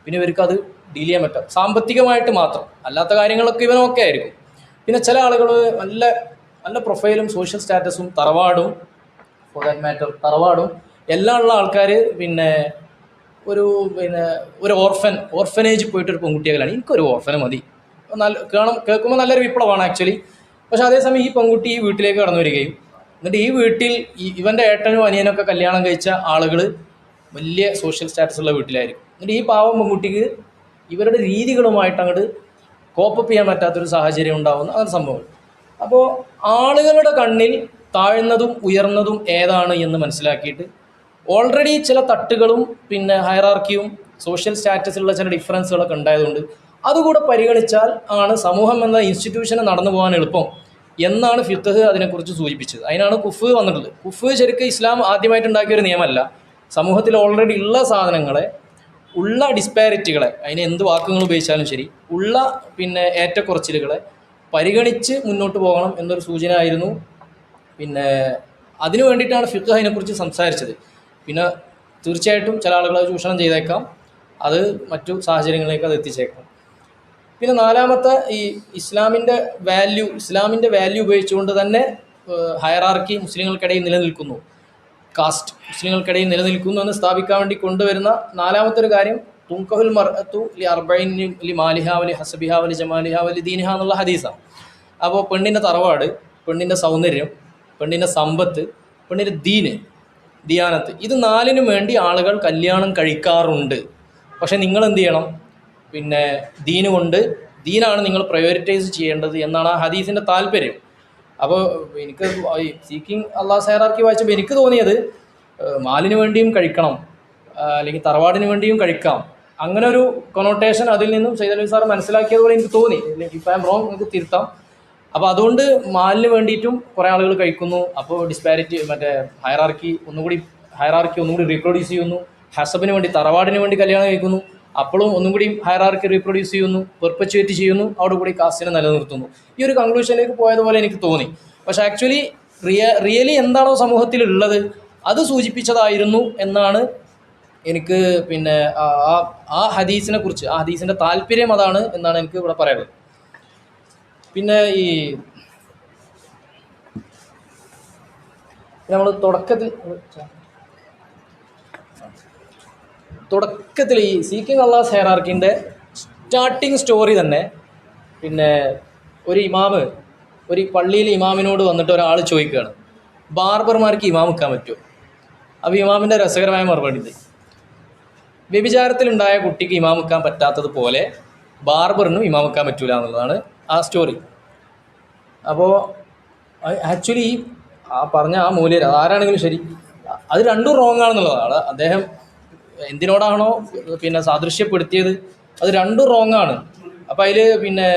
പിന്നെ ഇവർക്ക് അത് ഡീൽ ചെയ്യാൻ പറ്റും സാമ്പത്തികമായിട്ട് മാത്രം, അല്ലാത്ത കാര്യങ്ങളൊക്കെ ഇവനൊക്കെ ആയിരിക്കും. പിന്നെ ചില ആളുകൾ നല്ല നല്ല പ്രൊഫൈലും സോഷ്യൽ സ്റ്റാറ്റസും തറവാടും ഫോർ ദാറ്റ് മാറ്റർ തറവാടും എല്ലാം ഉള്ള ആൾക്കാർ ഒരു ഓർഫനേജ് പോയിട്ടൊരു പെൺകുട്ടികളാണ്. എനിക്കൊരു ഓർഫന മതി, കേൾക്കുമ്പോൾ നല്ലൊരു വിപ്ലവമാണ് ആക്ച്വലി. പക്ഷേ അതേസമയം ഈ പെൺകുട്ടി ഈ വീട്ടിലേക്ക് കടന്നു വരികയും എന്നിട്ട് ഈ വീട്ടിൽ ഇവൻ്റെ ഏട്ടനും അനിയനൊക്കെ കല്യാണം കഴിച്ച ആളുകൾ വലിയ സോഷ്യൽ സ്റ്റാറ്റസ് ഉള്ള വീട്ടിലായിരിക്കും. എന്നിട്ട് ഈ പാവം പെൺകുട്ടിക്ക് ഇവരുടെ രീതികളുമായിട്ട് അങ്ങോട്ട് കോപ്പപ്പ് ചെയ്യാൻ പറ്റാത്തൊരു സാഹചര്യം ഉണ്ടാകുന്ന അങ്ങനെ സംഭവം. അപ്പോൾ ആളുകളുടെ കണ്ണിൽ താഴ്ന്നതും ഉയർന്നതും ഏതാണ് എന്ന് മനസ്സിലാക്കിയിട്ട് ഓൾറെഡി ചില തട്ടുകളും പിന്നെ ഹയറാർക്കിയും സോഷ്യൽ സ്റ്റാറ്റസിലുള്ള ചില ഡിഫറൻസുകളൊക്കെ ഉണ്ടായതുകൊണ്ട് അതുകൂടെ പരിഗണിച്ചാൽ ആണ് സമൂഹം എന്ന ഇൻസ്റ്റിറ്റ്യൂഷന് നടന്നു പോകാൻ എളുപ്പം എന്നാണ് ഫിഖ്ഹ് അതിനെക്കുറിച്ച് സൂചിപ്പിച്ചത്. അതിനാണ് കുഫ് വന്നിട്ടുള്ളത്. കുഫ് ശരിക്കും ഇസ്ലാം ആദ്യമായിട്ട് ഉണ്ടാക്കിയൊരു നിയമമല്ല. സമൂഹത്തിൽ ഓൾറെഡി ഉള്ള സാധനങ്ങളെ, ഉള്ള ഡിസ്പാരിറ്റികളെ, അതിന് എന്ത് വാക്കുകൾ ഉപയോഗിച്ചാലും ശരി, ഉള്ള പിന്നെ ഏറ്റക്കുറച്ചിലുകളെ പരിഗണിച്ച് മുന്നോട്ട് പോകണം എന്നൊരു സൂചന ആയിരുന്നു. പിന്നെ അതിനു വേണ്ടിയിട്ടാണ് ഫിഖ്ഹ് അതിനെക്കുറിച്ച് സംസാരിച്ചത്. പിന്നെ തീർച്ചയായിട്ടും ചില ആളുകൾ അത് ചൂഷണം ചെയ്തേക്കാം, അത് മറ്റു സാഹചര്യങ്ങളിലേക്ക് അത് എത്തിച്ചേക്കാം. പിന്നെ നാലാമത്തെ ഈ ഇസ്ലാമിൻ്റെ വാല്യൂ ഉപയോഗിച്ചുകൊണ്ട് തന്നെ ഹയറാർക്കി മുസ്ലിങ്ങൾക്കിടയിൽ നിലനിൽക്കുന്നു, കാസ്റ്റ് മുസ്ലിങ്ങൾക്കിടയിൽ നിലനിൽക്കുന്നു എന്ന് സ്ഥാപിക്കാൻ വേണ്ടി കൊണ്ടുവരുന്ന നാലാമത്തെ ഒരു കാര്യം തുൻകഹുൽ മർഅത്തു ലി അർബഈൻ ലി മാലിഹാ വലി ഹസബിഹാ വലി ജമാലിഹാ വലി ദീനിഹാ എന്നുള്ള ഹദീസാണ്. അപ്പോൾ പെണ്ണിൻ്റെ തറവാട്, പെണ്ണിൻ്റെ സൗന്ദര്യം, പെണ്ണിൻ്റെ സമ്പത്ത്, പെണ്ണിൻ്റെ ദിയാനത്ത്, ഇത് നാലിനും വേണ്ടി ആളുകൾ കല്യാണം കഴിക്കാറുണ്ട്. പക്ഷേ നിങ്ങൾ എന്ത് ചെയ്യണം? പിന്നെ ദീനാണ് നിങ്ങൾ പ്രയോറിറ്റൈസ് ചെയ്യേണ്ടത് എന്നാണ് ആ ഹദീസിൻ്റെ താല്പര്യം. അപ്പോൾ എനിക്ക് സീക്കിങ് അള്ളാഹ് ഹയറാർക്കി വായിച്ചപ്പോൾ എനിക്ക് തോന്നിയത് മാലിന് വേണ്ടിയും കഴിക്കണം, അല്ലെങ്കിൽ തറവാടിന് വേണ്ടിയും കഴിക്കാം, അങ്ങനെ ഒരു കൊണോട്ടേഷൻ അതിൽ നിന്നും സയ്യിദ് അലി സാർ മനസ്സിലാക്കിയതുപോലെ എനിക്ക് തോന്നി. ഇഫ് ഐ ആം റോങ് നിങ്ങൾക്ക് തിരുത്താം. അപ്പോൾ അതുകൊണ്ട് മാലിന് വേണ്ടിയിട്ടും കുറേ ആളുകൾ കഴിക്കുന്നു. അപ്പോൾ ഡിസ്പാരിറ്റി ഹയറാർക്കി ഒന്നുകൂടി റീപ്രൊഡ്യൂസ് ചെയ്യുന്നു. ഹസബിന് വേണ്ടി, തറവാടിന് വേണ്ടി കല്യാണം കഴിക്കുന്നു, അപ്പോഴും ഒന്നും കൂടി ഹയറാർക്കി റീപ്രൊഡ്യൂസ് ചെയ്യുന്നു, പെർപ്പച്വേറ്റ് ചെയ്യുന്നു, അവിടെ കൂടി കാസ്റ്റിനെ നിലനിർത്തുന്നു. ഈ ഒരു കൺക്ലൂഷനിലേക്ക് പോയതുപോലെ എനിക്ക് തോന്നി. പക്ഷേ ആക്ച്വലി റിയലി എന്താണോ സമൂഹത്തിലുള്ളത് അത് സൂചിപ്പിച്ചതായിരുന്നു എന്നാണ് എനിക്ക് പിന്നെ ആ ആ ഹദീസിനെ കുറിച്ച്, ആ ഹദീസിൻ്റെ താല്പര്യം അതാണ് എന്നാണ് എനിക്ക് ഇവിടെ പറയുന്നത്. പിന്നെ ഈ നമ്മൾ തുടക്കത്തിൽ ഈ സീക്കിംഗ് അള്ളാഹ്സ് ഹൈറാർക്കിൻ്റെ സ്റ്റാർട്ടിങ് സ്റ്റോറി തന്നെ പിന്നെ ഒരു പള്ളിയിൽ ഇമാമിനോട് വന്നിട്ട് ഒരാൾ ചോദിക്കുകയാണ്, ബാർബർമാർക്ക് ഇമാം വെക്കാൻ പറ്റുമോ? അപ്പോൾ ഇമാമിൻ്റെ രസകരമായ മറുപടി ഉണ്ട്, വ്യഭിചാരത്തിലുണ്ടായ കുട്ടിക്ക് ഇമാം വെക്കാൻ പറ്റാത്തതുപോലെ ബാർബറിനും ഇമാം വെക്കാൻ പറ്റൂല എന്നുള്ളതാണ് ആ സ്റ്റോറി. അപ്പോൾ ആക്ച്വലി ആ പറഞ്ഞ ആ മൂല്യർ ആരാണെങ്കിലും ശരി, അത് രണ്ടും റോങ് ആണെന്നുള്ളതാണ്. അദ്ദേഹം എന്തിനോടാണോ പിന്നെ സാദൃശ്യപ്പെടുത്തിയത് അത് രണ്ടും റോങ് ആണ്. അപ്പോൾ അതിൽ പിന്നെ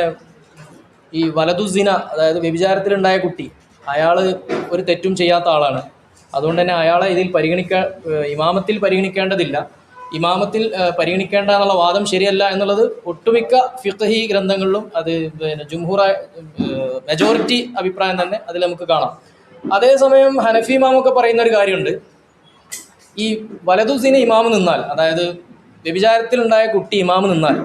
ഈ വലതുസിന, അതായത് വ്യഭിചാരത്തിലുണ്ടായ കുട്ടി, അയാൾ ഒരു തെറ്റും ചെയ്യാത്ത ആളാണ്. അതുകൊണ്ട് തന്നെ അയാളെ ഇതിൽ ഇമാമത്തിൽ പരിഗണിക്കേണ്ടതില്ല. ഇമാമത്തിൽ പരിഗണിക്കേണ്ട എന്നുള്ള വാദം ശരിയല്ല എന്നുള്ളത് ഒട്ടുമിക്ക ഫിഖ്ഹി ഗ്രന്ഥങ്ങളിലും അത് പിന്നെ മെജോറിറ്റി അഭിപ്രായം തന്നെ അതിൽ നമുക്ക് കാണാം. അതേസമയം ഹനഫി ഇമാമൊക്കെ പറയുന്ന ഒരു കാര്യമുണ്ട്, ഈ വലതുസിന് ഇമാമ് നിന്നാൽ, അതായത് വ്യഭിചാരത്തിലുണ്ടായ കുട്ടി ഇമാമ് നിന്നാൽ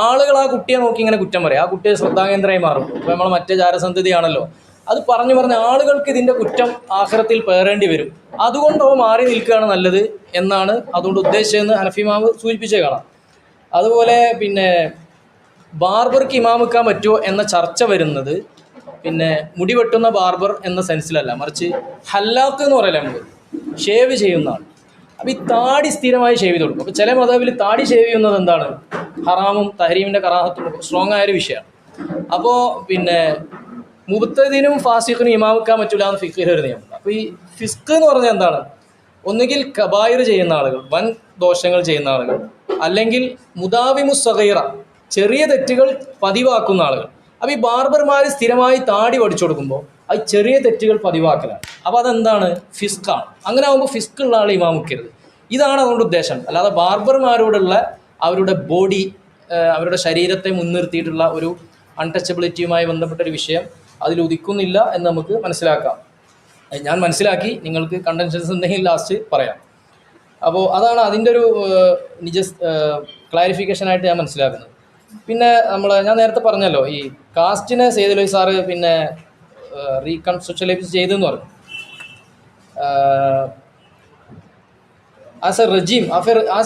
ആളുകൾ ആ കുട്ടിയെ നോക്കി ഇങ്ങനെ കുറ്റം പറയും, ആ കുട്ടിയെ ശ്രദ്ധാകേന്ദ്രമായി മാറും. ഇപ്പോൾ നമ്മൾ മറ്റേ ജാരസന്ധതിയാണല്ലോ, അത് പറഞ്ഞ് ആളുകൾക്ക് ഇതിൻ്റെ കുറ്റം ആഖിറത്തിൽ പേറേണ്ടി വരും. അതുകൊണ്ടോ മാറി നിൽക്കുകയാണ് നല്ലത് എന്നാണ് അതുകൊണ്ട് ഉദ്ദേശിച്ചതെന്ന് ഹനഫി ഇമാമ് സൂചിപ്പിച്ചേ കാണാം. അതുപോലെ പിന്നെ ബാർബർക്ക് ഇമാം വെക്കാൻ പറ്റുമോ എന്ന ചർച്ച വരുന്നത് പിന്നെ മുടി വെട്ടുന്ന ബാർബർ എന്ന സെൻസിലല്ല, മറിച്ച് ഹല്ലാക്ക് എന്ന് പറയല്ലേ, നമുക്ക് ഷേവ് ചെയ്യുന്ന ആൾ. അപ്പോൾ ഈ താടി സ്ഥിരമായി ഷേവ് ചെയ്ത് കൊടുക്കും. അപ്പോൾ ചില മതബിൽ താടി ഷേവ് ചെയ്യുന്നത് എന്താണ്, ഹറാമും തഹരീമിൻ്റെ കറാഹത്തും സ്ട്രോങ് ആയൊരു വിഷയമാണ്. അപ്പോൾ പിന്നെ മുബ്തദിനും ഫാസിഖിനും ഇമാം വെക്കാൻ പറ്റില്ല എന്ന് ഫിഖ്ഹിൽ ഒരു നിയമം. അപ്പോൾ ഈ ഫിസ്ഖ് എന്ന് പറഞ്ഞാൽ എന്താണ്, ഒന്നുകിൽ കബായിർ ചെയ്യുന്ന ആളുകൾ, വൻ ദോഷങ്ങൾ ചെയ്യുന്ന ആളുകൾ, അല്ലെങ്കിൽ മുദാവിമുസ് സഗീറ, ചെറിയ തെറ്റുകൾ പതിവാക്കുന്ന ആളുകൾ. അപ്പോൾ ഈ ബാർബർമാർ സ്ഥിരമായി താടി പഠിച്ചു കൊടുക്കുമ്പോൾ അത് ചെറിയ തെറ്റുകൾ പതിവാക്കലാണ്. അപ്പോൾ അതെന്താണ്, ഫിസ്ഖാണ്. അങ്ങനെ ആകുമ്പോൾ ഫിസ്ഖുള്ള ആൾ ഇമാം വെക്കരുത്. ഇതാണ് അതുകൊണ്ട് ഉദ്ദേശം. അല്ലാതെ ബാർബർമാരോടുള്ള അവരുടെ ബോഡി, അവരുടെ ശരീരത്തെ മുൻനിർത്തിയിട്ടുള്ള ഒരു അൺടച്ചബിലിറ്റിയുമായി ബന്ധപ്പെട്ടൊരു വിഷയം അതിൽ ഉദിക്കുന്നില്ല എന്ന് നമുക്ക് മനസ്സിലാക്കാം. ഞാൻ മനസ്സിലാക്കി, നിങ്ങൾക്ക് കണ്ടൻഷൻസ് ഉണ്ടെങ്കിൽ ലാസ്റ്റ് പറയാം. അപ്പോൾ അതാണ് അതിൻ്റെ ഒരു ക്ലാരിഫിക്കേഷനായിട്ട് ഞാൻ മനസ്സിലാക്കുന്നത്. പിന്നെ ഞാൻ നേരത്തെ പറഞ്ഞല്ലോ, ഈ കാസ്റ്റിനെ സെയ്ദ് അലി സാറ് പിന്നെ റീകൺസ്ട്രക്ഷലൈസ് ചെയ്തെന്ന് പറഞ്ഞു. As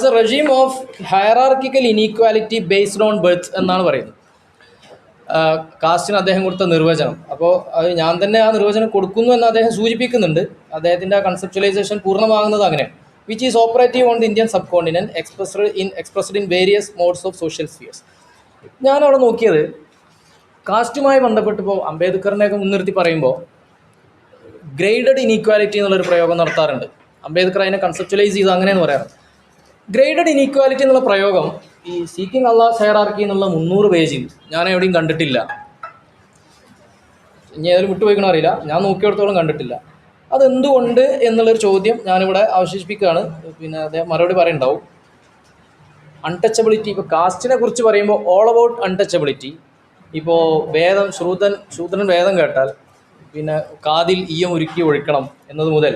A regime of hierarchical inequality based on birth എന്നാണ് പറയുന്നത് കാസ്റ്റിന് അദ്ദേഹം കൊടുത്ത നിർവചനം. അപ്പോൾ അത് ഞാൻ തന്നെ ആ നിർവചനം കൊടുക്കുന്നു എന്ന് അദ്ദേഹം സൂചിപ്പിക്കുന്നുണ്ട്. അദ്ദേഹത്തിൻ്റെ ആ കൺസെപ്ച്വലൈസേഷൻ പൂർണ്ണമാകുന്നത് അങ്ങനെയാണ്. Which is operative on the Indian sub continent expressed in various modes of social spheres. ഞാനവിടെ നോക്കിയത് കാസ്റ്റുമായി ബന്ധപ്പെട്ടിപ്പോൾ അംബേദ്കറിനെയൊക്കെ മുൻനിർത്തി പറയുമ്പോൾ ഗ്രേഡഡ് ഇനീക്വാലിറ്റി എന്നുള്ളൊരു പ്രയോഗം നടത്താറുണ്ട്. അംബേദ്കർ അതിനെ കൺസെപ്ച്വലൈസ് ചെയ്ത് അങ്ങനെയെന്ന് പറയാറുണ്ട്. ഗ്രേഡഡ് ഇനീക്വാലിറ്റി എന്നുള്ള പ്രയോഗം ഈ സീക്കിംഗ് അള്ളാഹ്സ് ഹൈറാർക്കി എന്നുള്ള 300 പേജിൽ ഞാൻ എവിടെയും കണ്ടിട്ടില്ല. ഇനി ഏതായാലും വിട്ടുപോയിക്കണോ അറിയില്ല, ഞാൻ നോക്കിയെടുത്തോളം കണ്ടിട്ടില്ല. അതെന്തുകൊണ്ട് എന്നുള്ളൊരു ചോദ്യം ഞാനിവിടെ അവശേഷിപ്പിക്കുകയാണ്. പിന്നെ അദ്ദേഹം മറുപടി പറയുന്നുണ്ടാവും. അൺടച്ചബിലിറ്റി, ഇപ്പോൾ കാസ്റ്റിനെ കുറിച്ച് പറയുമ്പോൾ ഓൾ അബൌട്ട് അൺടച്ചബിലിറ്റി. ഇപ്പോൾ ശൂദ്രൻ വേദം കേട്ടാൽ പിന്നെ കാതിൽ ഈയം ഉരുക്കി ഒഴിക്കണം എന്നത് മുതൽ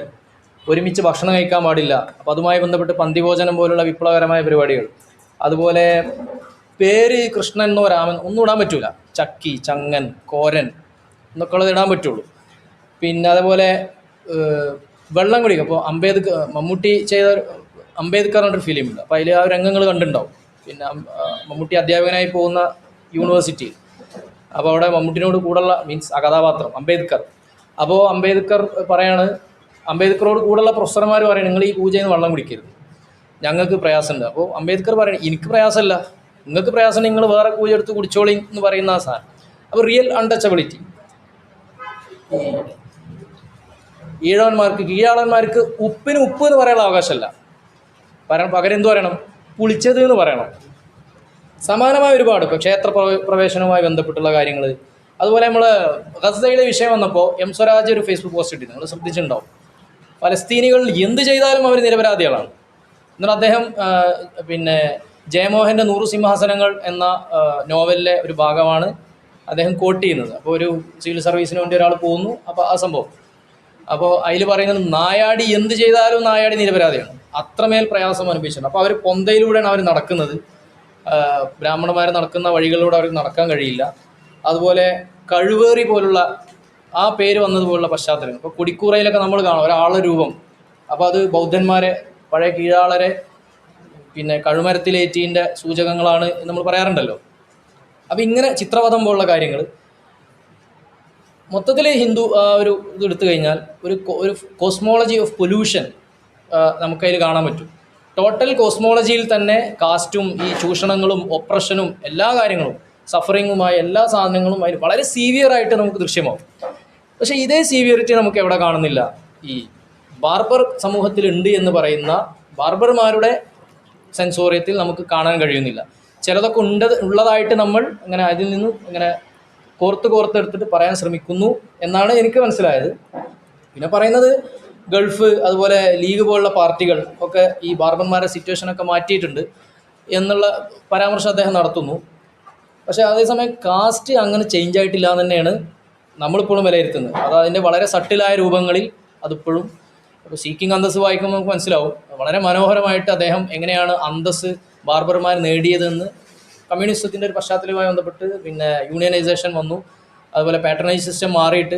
ഒരുമിച്ച് ഭക്ഷണം കഴിക്കാൻ പാടില്ല. അപ്പോൾ അതുമായി ബന്ധപ്പെട്ട് പന്തിഭോജനം പോലുള്ള വിപ്ലവകരമായ പരിപാടികൾ, അതുപോലെ പേര് കൃഷ്ണൻ എന്നോ രാമൻ ഒന്നും ഇടാൻ പറ്റൂല, ചക്കി, ചങ്ങൻ, കോരൻ എന്നൊക്കെ ഉള്ളത് ഇടാൻ പറ്റുള്ളൂ. പിന്നെ അതേപോലെ വെള്ളം കുടിക്കുക. അപ്പോൾ മമ്മൂട്ടി ചെയ്ത അംബേദ്കർ എന്നൊരു ഫിലിമുണ്ട്. അപ്പോൾ അതിൽ ആ രംഗങ്ങൾ കണ്ടിട്ടുണ്ടാവും. പിന്നെ മമ്മൂട്ടി അധ്യാപകനായി പോകുന്ന യൂണിവേഴ്സിറ്റിയിൽ, അപ്പോൾ അവിടെ മമ്മൂട്ടിനോട് കൂടുള്ള ആ കഥാപാത്രം അംബേദ്കർ. അപ്പോൾ അംബേദ്കർ അംബേദ്കറോട് കൂടുള്ള പ്രൊഫസർമാർ പറയണം, നിങ്ങൾ ഈ പൂജയിൽ നിന്ന് വെള്ളം കുടിക്കരുത്, ഞങ്ങൾക്ക് പ്രയാസമുണ്ട്. അപ്പോൾ അംബേദ്കർ പറയണം, എനിക്ക് പ്രയാസമല്ല, നിങ്ങൾക്ക് പ്രയാസം, നിങ്ങൾ വേറെ പൂജ എടുത്ത് കുടിച്ചോളി എന്ന് പറയുന്ന ആ സാധനം. അപ്പോൾ റിയൽ അൺടച്ചബിലിറ്റി. കീഴാളന്മാർക്ക് ഉപ്പിന് ഉപ്പ് എന്ന് പറയാനുള്ള അവകാശമല്ല, പകരം എന്ത് പറയണം, പുളിച്ചത് എന്ന് പറയണം. സമാനമായ ഒരുപാട് ഇപ്പോൾ ക്ഷേത്ര പ്രവേശനവുമായി ബന്ധപ്പെട്ടുള്ള കാര്യങ്ങൾ. അതുപോലെ നമ്മൾ ഗസയുടെ വിഷയം വന്നപ്പോൾ സ്വരാജ് ഒരു ഫേസ്ബുക്ക് പോസ്റ്റ് ഇട്ടിരുന്നു, നിങ്ങൾ ശ്രദ്ധിച്ചിട്ടുണ്ടാവും. ഫലസ്തീനികൾ എന്ത് ചെയ്താലും അവർ നിരപരാധികളാണ്. എന്നിട്ട് അദ്ദേഹം പിന്നെ ജയമോഹൻ്റെ 100 സിംഹാസനങ്ങൾ എന്ന നോവലിലെ ഒരു ഭാഗമാണ് അദ്ദേഹം കോട്ട് ചെയ്യുന്നത്. അപ്പോൾ ഒരു സിവിൽ സർവീസിന് വേണ്ടി ഒരാൾ പോകുന്നു, അപ്പോൾ ആ സംഭവം, അപ്പോൾ അതിൽ പറയുന്നത് നായാടി എന്ത് ചെയ്താലും നായാടി നിരപരാധിയാണ്. അത്രമേൽ പ്രയാസം അനുഭവിച്ചിട്ടുണ്ട്. അപ്പോൾ അവർ പൊന്തയിലൂടെയാണ് അവർ നടക്കുന്നത്. ബ്രാഹ്മണന്മാർ നടക്കുന്ന വഴികളിലൂടെ അവർക്ക് നടക്കാൻ കഴിയില്ല. അതുപോലെ കഴിവേറി പോലുള്ള ആ പേര് വന്നതുപോലുള്ള പശ്ചാത്തലം. ഇപ്പോൾ കുടിക്കൂറയിലൊക്കെ നമ്മൾ കാണാം ഒരാളുടെ രൂപം. അപ്പോൾ അത് ബൗദ്ധന്മാരെ, പഴയ കീഴാളരെ പിന്നെ കഴുമരത്തിലേറ്റീൻ്റെ സൂചകങ്ങളാണ് എന്ന് നമ്മൾ പറയാറുണ്ടല്ലോ. അപ്പോൾ ഇങ്ങനെ ചിത്രവധം പോലുള്ള കാര്യങ്ങൾ മൊത്തത്തിൽ ഹിന്ദു ഒരു ഇത് എടുത്തു കഴിഞ്ഞാൽ ഒരു കോസ്മോളജി ഓഫ് പൊല്യൂഷൻ നമുക്കതിൽ കാണാൻ പറ്റും. ടോട്ടൽ കോസ്മോളജിയിൽ തന്നെ കാസ്റ്റും ഈ ചൂഷണങ്ങളും ഒപ്രഷനും എല്ലാ കാര്യങ്ങളും സഫറിങ്ങുമായ എല്ലാ സാധനങ്ങളും അതിൽ വളരെ സീവിയറായിട്ട് നമുക്ക് ദൃശ്യമാവും. പക്ഷേ ഇതേ സീവിയറിറ്റി നമുക്ക് എവിടെ കാണുന്നില്ല? ഈ ബാർബർ സമൂഹത്തിലുണ്ട് എന്ന് പറയുന്ന ബാർബർമാരുടെ സെൻസോറിയത്തിൽ നമുക്ക് കാണാൻ കഴിയുന്നില്ല. ചിലതൊക്കെ ഉള്ളതായിട്ട് നമ്മൾ ഇങ്ങനെ അതിൽ നിന്നും ഇങ്ങനെ കോർത്തെടുത്തിട്ട് പറയാൻ ശ്രമിക്കുന്നു എന്നാണ് എനിക്ക് മനസ്സിലായത്. പിന്നെ പറയുന്നത് ഗൾഫ് അതുപോലെ ലീഗ് പോലുള്ള പാർട്ടികൾ ഒക്കെ ഈ ബാർബർമാരുടെ സിറ്റുവേഷനൊക്കെ മാറ്റിയിട്ടുണ്ട് എന്നുള്ള പരാമർശം അദ്ദേഹം നടത്തുന്നു. പക്ഷേ അതേസമയം കാസ്റ്റ് അങ്ങനെ ചേഞ്ച് ആയിട്ടില്ല എന്ന് തന്നെയാണ് നമ്മളിപ്പോഴും വിലയിരുത്തുന്നത്. അത് അതിൻ്റെ വളരെ സട്ടിലായ രൂപങ്ങളിൽ അതിപ്പോഴും. ഇപ്പോൾ സീക്കിംഗ് അന്തസ് വായിക്കുമ്പോൾ നമുക്ക് മനസ്സിലാവും വളരെ മനോഹരമായിട്ട് അദ്ദേഹം എങ്ങനെയാണ് അന്തസ് ബാർബർമാർ നേടിയതെന്ന്. കമ്മ്യൂണിസത്തിൻ്റെ ഒരു പശ്ചാത്തലവുമായി ബന്ധപ്പെട്ട് പിന്നെ യൂണിയനൈസേഷൻ വന്നു, അതുപോലെ പാട്രണൈസ് സിസ്റ്റം മാറിയിട്ട്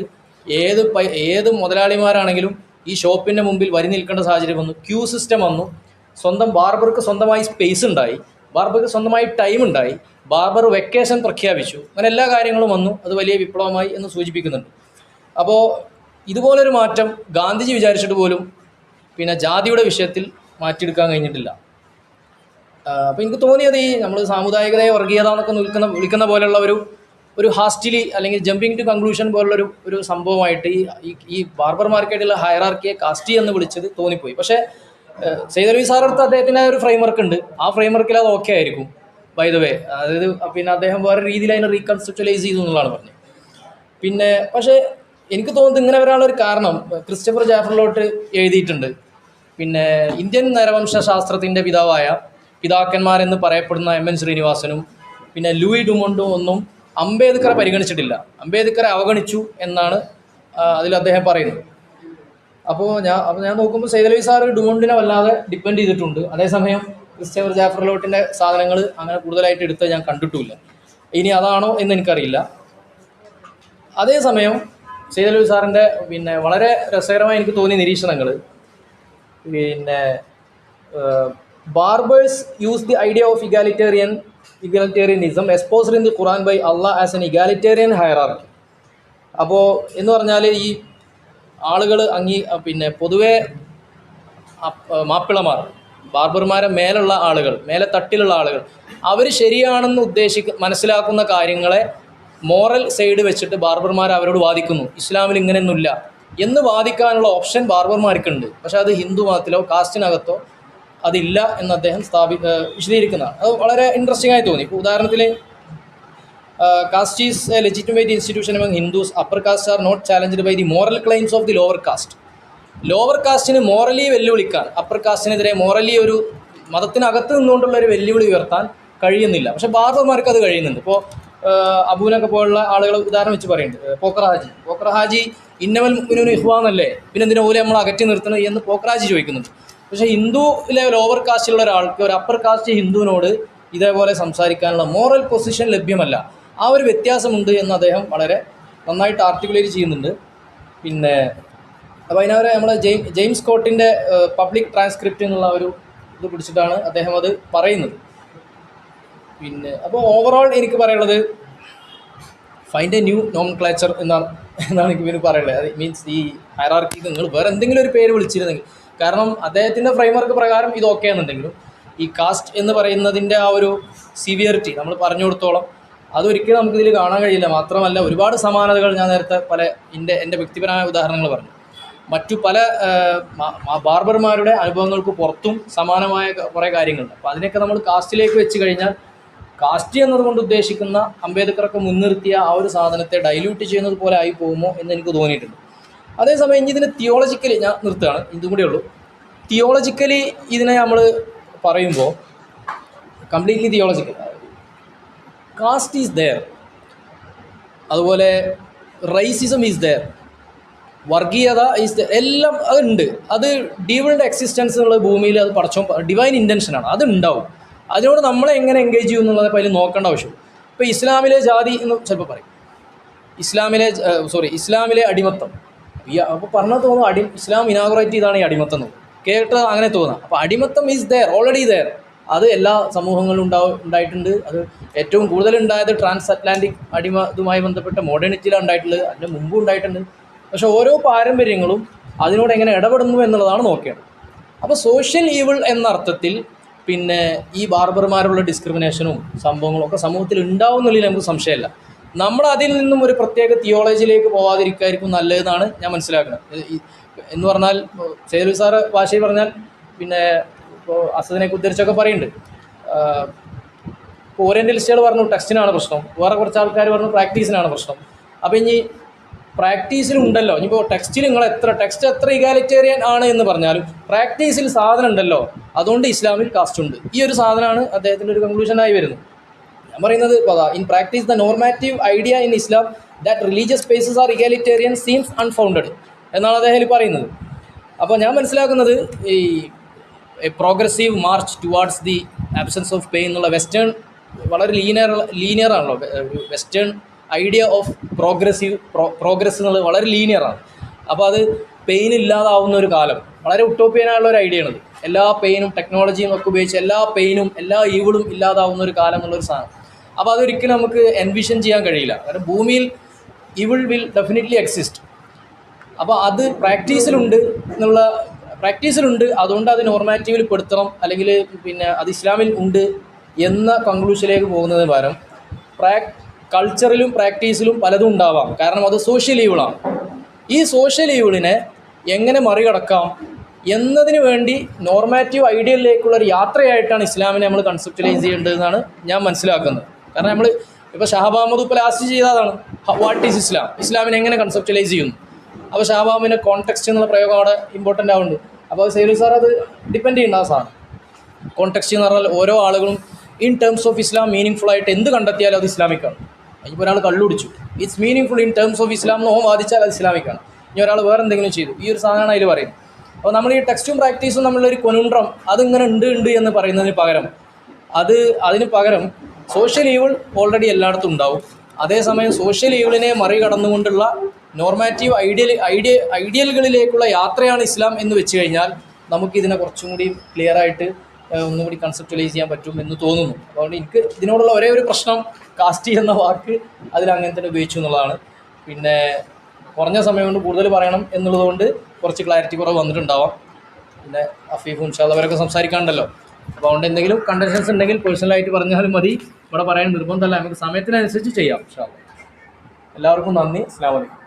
ഏത് മുതലാളിമാരാണെങ്കിലും ഈ ഷോപ്പിൻ്റെ മുമ്പിൽ വരി നിൽക്കേണ്ട സാഹചര്യം വന്നു. ക്യൂ സിസ്റ്റം വന്നു. സ്വന്തം ബാർബർക്ക് സ്വന്തമായി സ്പേസ് ഉണ്ടായി, ബാർബർക്ക് സ്വന്തമായി ടൈം ഉണ്ടായി, ബാർബർ വെക്കേഷൻ പ്രഖ്യാപിച്ചു. അങ്ങനെ എല്ലാ കാര്യങ്ങളും വന്നു. അത് വലിയ വിപ്ലവമായി എന്ന് സൂചിപ്പിക്കുന്നുണ്ട്. അപ്പോൾ ഇതുപോലൊരു മാറ്റം ഗാന്ധിജി വിചാരിച്ചിട്ട് പോലും പിന്നെ ജാതിയുടെ വിഷയത്തിൽ മാറ്റിയെടുക്കാൻ കഴിഞ്ഞിട്ടില്ല. അപ്പോൾ എനിക്ക് തോന്നിയത് ഈ നമ്മൾ സാമുദായികതയെ വർഗീയത എന്നൊക്കെ വിളിക്കുന്ന പോലെയുള്ള ഒരു ഹാസ്റ്റിലി അല്ലെങ്കിൽ ജമ്പിങ് ടു കൺക്ലൂഷൻ പോലുള്ളൊരു സംഭവമായിട്ട് ഈ ബാർബർമാർക്കായിട്ടുള്ള ഹയറാർക്കിയെ കാസ്റ്റി എന്ന് വിളിച്ചത് തോന്നിപ്പോയി. പക്ഷേ സെയ്ദ് അലവി സാറടുത്ത് അദ്ദേഹത്തിൻ്റെ ഒരു ഫ്രെയിംവർക്ക് ഉണ്ട്. ആ ഫ്രെയിംവർക്കിൽ അത് ഓക്കെ ആയിരിക്കും ബൈ ദ വേ. അതായത് പിന്നെ അദ്ദേഹം വേറെ രീതിയിൽ അതിനെ റീകൺസെപ്ച്വലൈസ് ചെയ്തു എന്നുള്ളതാണ് പറഞ്ഞത്. പിന്നെ പക്ഷേ എനിക്ക് തോന്നുന്നത് ഇങ്ങനെ വരാനുള്ളൊരു കാരണം ക്രിസ്റ്റഫർ ജാഫറിലോട്ട് എഴുതിയിട്ടുണ്ട്. പിന്നെ ഇന്ത്യൻ നരവംശ ശാസ്ത്രത്തിൻ്റെ പിതാക്കന്മാരെന്ന് പറയപ്പെടുന്ന എം എൻ ശ്രീനിവാസനും പിന്നെ ലൂയി ഡുമോണ്ടും ഒന്നും അംബേദ്കറെ പരിഗണിച്ചിട്ടില്ല, അംബേദ്കറെ അവഗണിച്ചു എന്നാണ് അതിൽ അദ്ദേഹം പറയുന്നത്. അപ്പോൾ ഞാൻ നോക്കുമ്പോൾ സെയ്ദ് അലവി സാർ ഡുമോണ്ടിനെ വല്ലാതെ ഡിപ്പെൻഡ് ചെയ്തിട്ടുണ്ട്. അതേസമയം ക്രിസ്റ്റഫർ ജാഫറിലോട്ടിൻ്റെ സാധനങ്ങൾ അങ്ങനെ കൂടുതലായിട്ട് എടുത്ത് ഞാൻ കണ്ടിട്ടുമില്ല. ഇനി അതാണോ എന്ന് എനിക്കറിയില്ല. അതേസമയം സെയ്ദ് അലവി സാറിൻ്റെ പിന്നെ വളരെ രസകരമായി എനിക്ക് തോന്നിയ നിരീക്ഷണങ്ങൾ പിന്നെ barbers use the idea of egalitarianism exposed in the Quran by Allah as an egalitarian hierarchy. അപ്പോൾ എന്ന് പറഞ്ഞാൽ ഈ ആളുകൾ പിന്നെ പൊതുവേ മാപ്പിളമാർ, ബാർബർമാരെ മേലുള്ള ആളുകൾ, മേലെ തട്ടിലുള്ള ആളുകൾ, അവർ ശരിയാണെന്ന് മനസ്സിലാക്കുന്ന കാര്യങ്ങളെ മോറൽ സൈഡ് വെച്ചിട്ട് ബാർബർമാർ അവരോട് വാദിക്കുന്നു. ഇസ്ലാമിൽ ഇങ്ങനെയൊന്നുമില്ല എന്ന് വാദിക്കാനുള്ള ഓപ്ഷൻ ബാർബർമാർക്കുണ്ട്. പക്ഷേ അത് ഹിന്ദു മതത്തിലോ കാസ്റ്റിനകത്തോ അതില്ല എന്ന് അദ്ദേഹം വിശദീകരിക്കുന്നതാണ്. അത് വളരെ ഇൻട്രസ്റ്റിംഗ് ആയി തോന്നി. ഇപ്പോൾ ഉദാഹരണത്തിൽ caste is a legitimate institution among Hindus. Upper caste are not challenged by the moral claims of the lower caste. Lower കാസ്റ്റിന് മോറലി വെല്ലുവിളിക്കാൻ അപ്പർ കാസ്റ്റിനെതിരെ മോറലി ഒരു മതത്തിനകത്ത് നിന്നുകൊണ്ടുള്ള ഒരു വെല്ലുവിളി ഉയർത്താൻ കഴിയുന്നില്ല. പക്ഷേ ബാർബർമാർക്ക് അത് കഴിയുന്നുണ്ട്. ഇപ്പോൾ അബൂനൊക്കെ പോലുള്ള ആളുകൾ ഉദാഹരണം വെച്ച് പറയുന്നുണ്ട്. പോക്കർ ഹാജി ഇന്നവൽ മുഅ്മിനൂന ഇഖ്വാനല്ലേ, പിന്നെ എന്തിനാ ഓലെ നമ്മൾ അകറ്റി നിർത്തണം എന്ന് പോക്കർ ഹാജി ചോദിക്കുന്നുണ്ട്. പക്ഷേ ഹിന്ദുവിലെ ലോവർ കാസ്റ്റിലുള്ള ഒരാൾക്ക് ഒരു അപ്പർ കാസ്റ്റ് ഹിന്ദുവിനോട് ഇതേപോലെ സംസാരിക്കാനുള്ള മോറൽ പൊസിഷൻ ലഭ്യമല്ല. ആ ഒരു വ്യത്യാസമുണ്ട് എന്ന് അദ്ദേഹം വളരെ നന്നായിട്ട് ആർട്ടിക്കുലേറ്റ് ചെയ്യുന്നുണ്ട്. പിന്നെ അപ്പോൾ അതിനവരെ നമ്മളെ ജെയിംസ് സ്കോട്ടിൻ്റെ പബ്ലിക് ട്രാൻസ്ക്രിപ്റ്റ് എന്നുള്ള ഒരു ഇത് പിടിച്ചിട്ടാണ് അദ്ദേഹം അത് പറയുന്നത്. പിന്നെ അപ്പോൾ ഓവറോൾ എനിക്ക് പറയുള്ളത് ഫൈൻഡ് എ ന്യൂ നോമൻക്ലേച്ചർ എന്നാണ് എനിക്ക് പിന്നെ പറയുള്ളത്. അത് മീൻസ് ഈ ഹയറാർക്കി നിങ്ങൾ വേറെ എന്തെങ്കിലും ഒരു പേര് വിളിച്ചിരുന്നെങ്കിൽ, കാരണം അദ്ദേഹത്തിൻ്റെ ഫ്രെയിംവർക്ക് പ്രകാരം ഇത് ഓക്കെ ആണെന്നുണ്ടെങ്കിലും ഈ കാസ്റ്റ് എന്ന് പറയുന്നതിൻ്റെ ആ ഒരു സിവിയറിറ്റി നമ്മൾ പറഞ്ഞു കൊടുത്തോളം അതൊരിക്കലും നമുക്കിതിൽ കാണാൻ കഴിയില്ല. മാത്രമല്ല ഒരുപാട് സമാനതകൾ ഞാൻ നേരത്തെ എൻ്റെ വ്യക്തിപരമായ ഉദാഹരണങ്ങൾ പറഞ്ഞു. മറ്റു പല ബാർബർമാരുടെ അനുഭവങ്ങൾക്ക് പുറത്തും സമാനമായ കുറേ കാര്യങ്ങളുണ്ട്. അപ്പോൾ അതിനൊക്കെ നമ്മൾ കാസ്റ്റിലേക്ക് വെച്ച് കഴിഞ്ഞാൽ കാസ്റ്റ് എന്നതുകൊണ്ട് ഉദ്ദേശിക്കുന്ന അംബേദ്കറൊക്കെ മുൻനിർത്തിയ ആ ഒരു സാധനത്തെ ഡൈല്യൂട്ട് ചെയ്യുന്നത് പോലെ ആയി പോകുമോ എന്ന് എനിക്ക് തോന്നിയിട്ടുണ്ട്. അതേസമയം ഇനി ഇതിന് തിയോളജിക്കലി ഞാൻ നിർത്തുകയാണ്, ഇതും കൂടെ ഉള്ളൂ. തിയോളജിക്കലി ഇതിനെ നമ്മൾ പറയുമ്പോൾ completely theological caste is there, അതുപോലെ റൈസിസം ഈസ് ദെയർ, വർഗീയത ഈസ് എല്ലാം അതുണ്ട്. അത് ഡീവിളുടെ എക്സിസ്റ്റൻസ് എന്നുള്ള ഭൂമിയിൽ അത് പടച്ചോ ഡിവൈൻ ഇൻറ്റൻഷനാണ്, അത് ഉണ്ടാവും. അതിനോട് നമ്മളെ എങ്ങനെ എൻഗേജ് ചെയ്യും എന്നുള്ളത് അതിൽ നോക്കേണ്ട ആവശ്യം. ഇപ്പോൾ ഇസ്ലാമിലെ ജാതി എന്ന് ചിലപ്പോൾ പറയും, ഇസ്ലാമിലെ അടിമത്തം. അപ്പോൾ പറഞ്ഞാൽ തോന്നുന്നു ഇസ്ലാം ഇനാഗുറേറ്റ് ചെയ്താണ് ഈ അടിമത്തം എന്ന് കേട്ട് അങ്ങനെ തോന്നുക. അപ്പോൾ അടിമത്തം ഈസ് ദെയർ, ഓൾറെഡി ദെയർ. അത് എല്ലാ സമൂഹങ്ങളിലും ഉണ്ടായിട്ടുണ്ട്. അത് ഏറ്റവും കൂടുതൽ ഉണ്ടായത് ട്രാൻസ് അറ്റ്ലാന്റിക് ഇതുമായി ബന്ധപ്പെട്ട മോഡേണിറ്റിയിലാണ് ഉണ്ടായിട്ടുള്ളത്. അതിന് മുമ്പും ഉണ്ടായിട്ടുണ്ട്. പക്ഷേ ഓരോ പാരമ്പര്യങ്ങളും അതിനോട് എങ്ങനെ ഇടപെടുന്നു എന്നുള്ളതാണ് നോക്കേണ്ടത്. അപ്പോൾ സോഷ്യൽ ഈവിൾ എന്ന അർത്ഥത്തിൽ പിന്നെ ഈ ബാർബർമാരുള്ള ഡിസ്ക്രിമിനേഷനും സംഭവങ്ങളും ഒക്കെ സമൂഹത്തിൽ ഉണ്ടാവുന്നതിൽ നമുക്ക് സംശയമില്ല. നമ്മൾ അതിൽ നിന്നും ഒരു പ്രത്യേക തിയോളജിയിലേക്ക് പോകാതിരിക്കായിരിക്കും നല്ലതെന്നാണ് ഞാൻ മനസ്സിലാക്കുന്നത്. എന്ന് പറഞ്ഞാൽ സേലു സാറ് ഭാഷയിൽ പറഞ്ഞാൽ പിന്നെ ഇപ്പോൾ അസദിനെ ഉദ്ധരിച്ചൊക്കെ പറയുന്നുണ്ട്. ഇപ്പോൾ ഓറിയൻ്റലിസ്റ്റുകൾ പറഞ്ഞു ടെക്സ്റ്റിനാണ് പ്രശ്നം, വേറെ കുറച്ച് ആൾക്കാർ പറഞ്ഞു പ്രാക്ടീസിനാണ് പ്രശ്നം. അപ്പോൾ ഇനി പ്രാക്ടീസിലുണ്ടല്ലോ, ഇനിയിപ്പോൾ ടെക്സ്റ്റ് എത്ര ഇഗാലിറ്റേറിയൻ ആണ് എന്ന് പറഞ്ഞാലും പ്രാക്ടീസിൽ സാധനം ഉണ്ടല്ലോ, അതുകൊണ്ട് ഇസ്ലാമിൽ കാസ്റ്റ് ഉണ്ട്. ഈ ഒരു സാധനമാണ് അദ്ദേഹത്തിൻ്റെ ഒരു കൺക്ലൂഷനായി വരുന്നത്. ഞാൻ പറയുന്നത് in practice the normative idea in Islam that religious spaces R egalitarian seems unfounded എന്നാണ് അദ്ദേഹം പറയുന്നത്. അപ്പോൾ ഞാൻ മനസ്സിലാക്കുന്നത് ഈ progressive March towards the absence of pain എന്നുള്ള വെസ്റ്റേൺ വളരെ ലീനിയറാണല്ലോ വെസ്റ്റേൺ ഐഡിയ ഓഫ് പ്രോഗ്രസ് എന്നുള്ളത് വളരെ ലീനിയറാണ്. അപ്പോൾ അത് പെയിൻ ഇല്ലാതാവുന്ന ഒരു കാലം വളരെ ഉട്ടോപ്യനായുള്ള ഒരു ഐഡിയ ആണത്. എല്ലാ പെയിനും ടെക്നോളജിയും ഒക്കെ ഉപയോഗിച്ച് എല്ലാ പെയിനും എല്ലാ ഈവിളും ഇല്ലാതാവുന്ന ഒരു കാലം എന്നുള്ളൊരു സാധനം. അപ്പോൾ അതൊരിക്കലും നമുക്ക് എൻവിഷൻ ചെയ്യാൻ കഴിയില്ല. കാരണം ഭൂമിയിൽ ഈവിൾ വിൽ ഡെഫിനറ്റ്ലി എക്സിസ്റ്റ്. അപ്പോൾ അത് പ്രാക്ടീസിലുണ്ട്, അതുകൊണ്ട് അത് നോർമാറ്റീവിൽ പെടുത്തണം, അല്ലെങ്കിൽ പിന്നെ അത് ഇസ്ലാമിൽ ഉണ്ട് എന്ന കൺക്ലൂഷനിലേക്ക് പോകുന്നതിന് പകരം കൾച്ചറിലും പ്രാക്ടീസിലും പലതും ഉണ്ടാവാം. കാരണം അത് സോഷ്യൽ ഈവിളാണ്. ഈ സോഷ്യൽ ഈവിളിനെ എങ്ങനെ മറികടക്കാം എന്നതിന് വേണ്ടി നോർമാറ്റീവ് ഐഡിയലിലേക്കുള്ളൊരു യാത്രയായിട്ടാണ് ഇസ്ലാമിനെ നമ്മൾ കൺസെപ്റ്റലൈസ് ചെയ്യേണ്ടതെന്നാണ് ഞാൻ മനസ്സിലാക്കുന്നത്. കാരണം നമ്മൾ ഇപ്പോൾ ഷാബ് അഹമ്മദ് ഇപ്പോൾ ലാസ്റ്റ് ചെയ്തതാണ് വാട്ട് ഈസ് ഇസ്ലാമിനെ എങ്ങനെ കൺസെപ്റ്റലൈസ് ചെയ്യുന്നു. അപ്പോൾ ഷാബ് അഹമ്മദിൻ്റെ കോൺടെക്സ്റ്റ് എന്നുള്ള പ്രയോഗം അവിടെ ഇമ്പോർട്ടൻ്റ് ആവുന്നുണ്ട്. അപ്പോൾ സേലു സാർ അത് ഡിപ്പെൻഡ് ചെയ്യുന്ന ആ സാധനം. കോൺടെക്സ്റ്റ് എന്ന് പറഞ്ഞാൽ ഓരോ ആളുകളും in terms of Islam meaningful ആയിട്ട് എന്ത് കണ്ടെത്തിയാലും അത് ഇസ്ലാമിക്കാണ്. ഇപ്പോൾ ഒരാൾ കള്ളുടിച്ചു, it's meaningful in terms of Islam എന്ന് വാദിച്ചാൽ അത് ഇസ്ലാമിക്കാണ്. ഇനി ഒരാൾ വേറെ എന്തെങ്കിലും ചെയ്തു, ഈ ഒരു സാധനമാണ് അതിൽ പറയുന്നത്. അപ്പോൾ നമ്മൾ ഈ ടെക്സ്റ്റും പ്രാക്ടീസും നമ്മളുള്ളൊരു കൊനുണ്ട്രം അതിങ്ങനെ ഉണ്ട് എന്ന് പറയുന്നതിന് പകരം അതിന് പകരം സോഷ്യൽ ഈവിൾ ഓൾറെഡി എല്ലായിടത്തും ഉണ്ടാവും. അതേസമയം സോഷ്യൽ ഈവിളിനെ മറികടന്നുകൊണ്ടുള്ള നോർമാറ്റീവ് ഐഡിയലുകളിലേക്കുള്ള യാത്രയാണ് ഇസ്ലാം എന്ന് വെച്ച് കഴിഞ്ഞാൽ നമുക്കിതിനെ കുറച്ചും കൂടി ക്ലിയറായിട്ട് ഒന്നുകൂടി കൺസെപ്റ്റലൈസ് ചെയ്യാൻ പറ്റും എന്ന് തോന്നുന്നു. അതുകൊണ്ട് എനിക്ക് ഇതിനോടുള്ള ഒരേ ഒരു പ്രശ്നം കാസ്റ്റ് എന്ന വാക്ക് അതിലങ്ങനെ തന്നെ ഉപയോഗിച്ചു എന്നുള്ളതാണ്. പിന്നെ കുറഞ്ഞ സമയം കൊണ്ട് കൂടുതൽ പറയണം എന്നുള്ളതുകൊണ്ട് കുറച്ച് ക്ലാരിറ്റി കുറവ് വന്നിട്ടുണ്ടാവാം. പിന്നെ അഫീഫും ഇൻഷാല്ലാ അവരൊക്കെ സംസാരിക്കാണ്ടല്ലോ. അപ്പോൾ അതുകൊണ്ട് എന്തെങ്കിലും കണ്ടീഷൻസ് ഉണ്ടെങ്കിൽ പേഴ്സണലായിട്ട് പറഞ്ഞാലും മതി. ഇവിടെ പറയാൻ നിർബന്ധമല്ല, നമുക്ക് സമയത്തിനനുസരിച്ച് ചെയ്യാം ഇൻഷാല്ലാ. എല്ലാവർക്കും നന്ദി. അസ്സലാമു അലൈക്കും.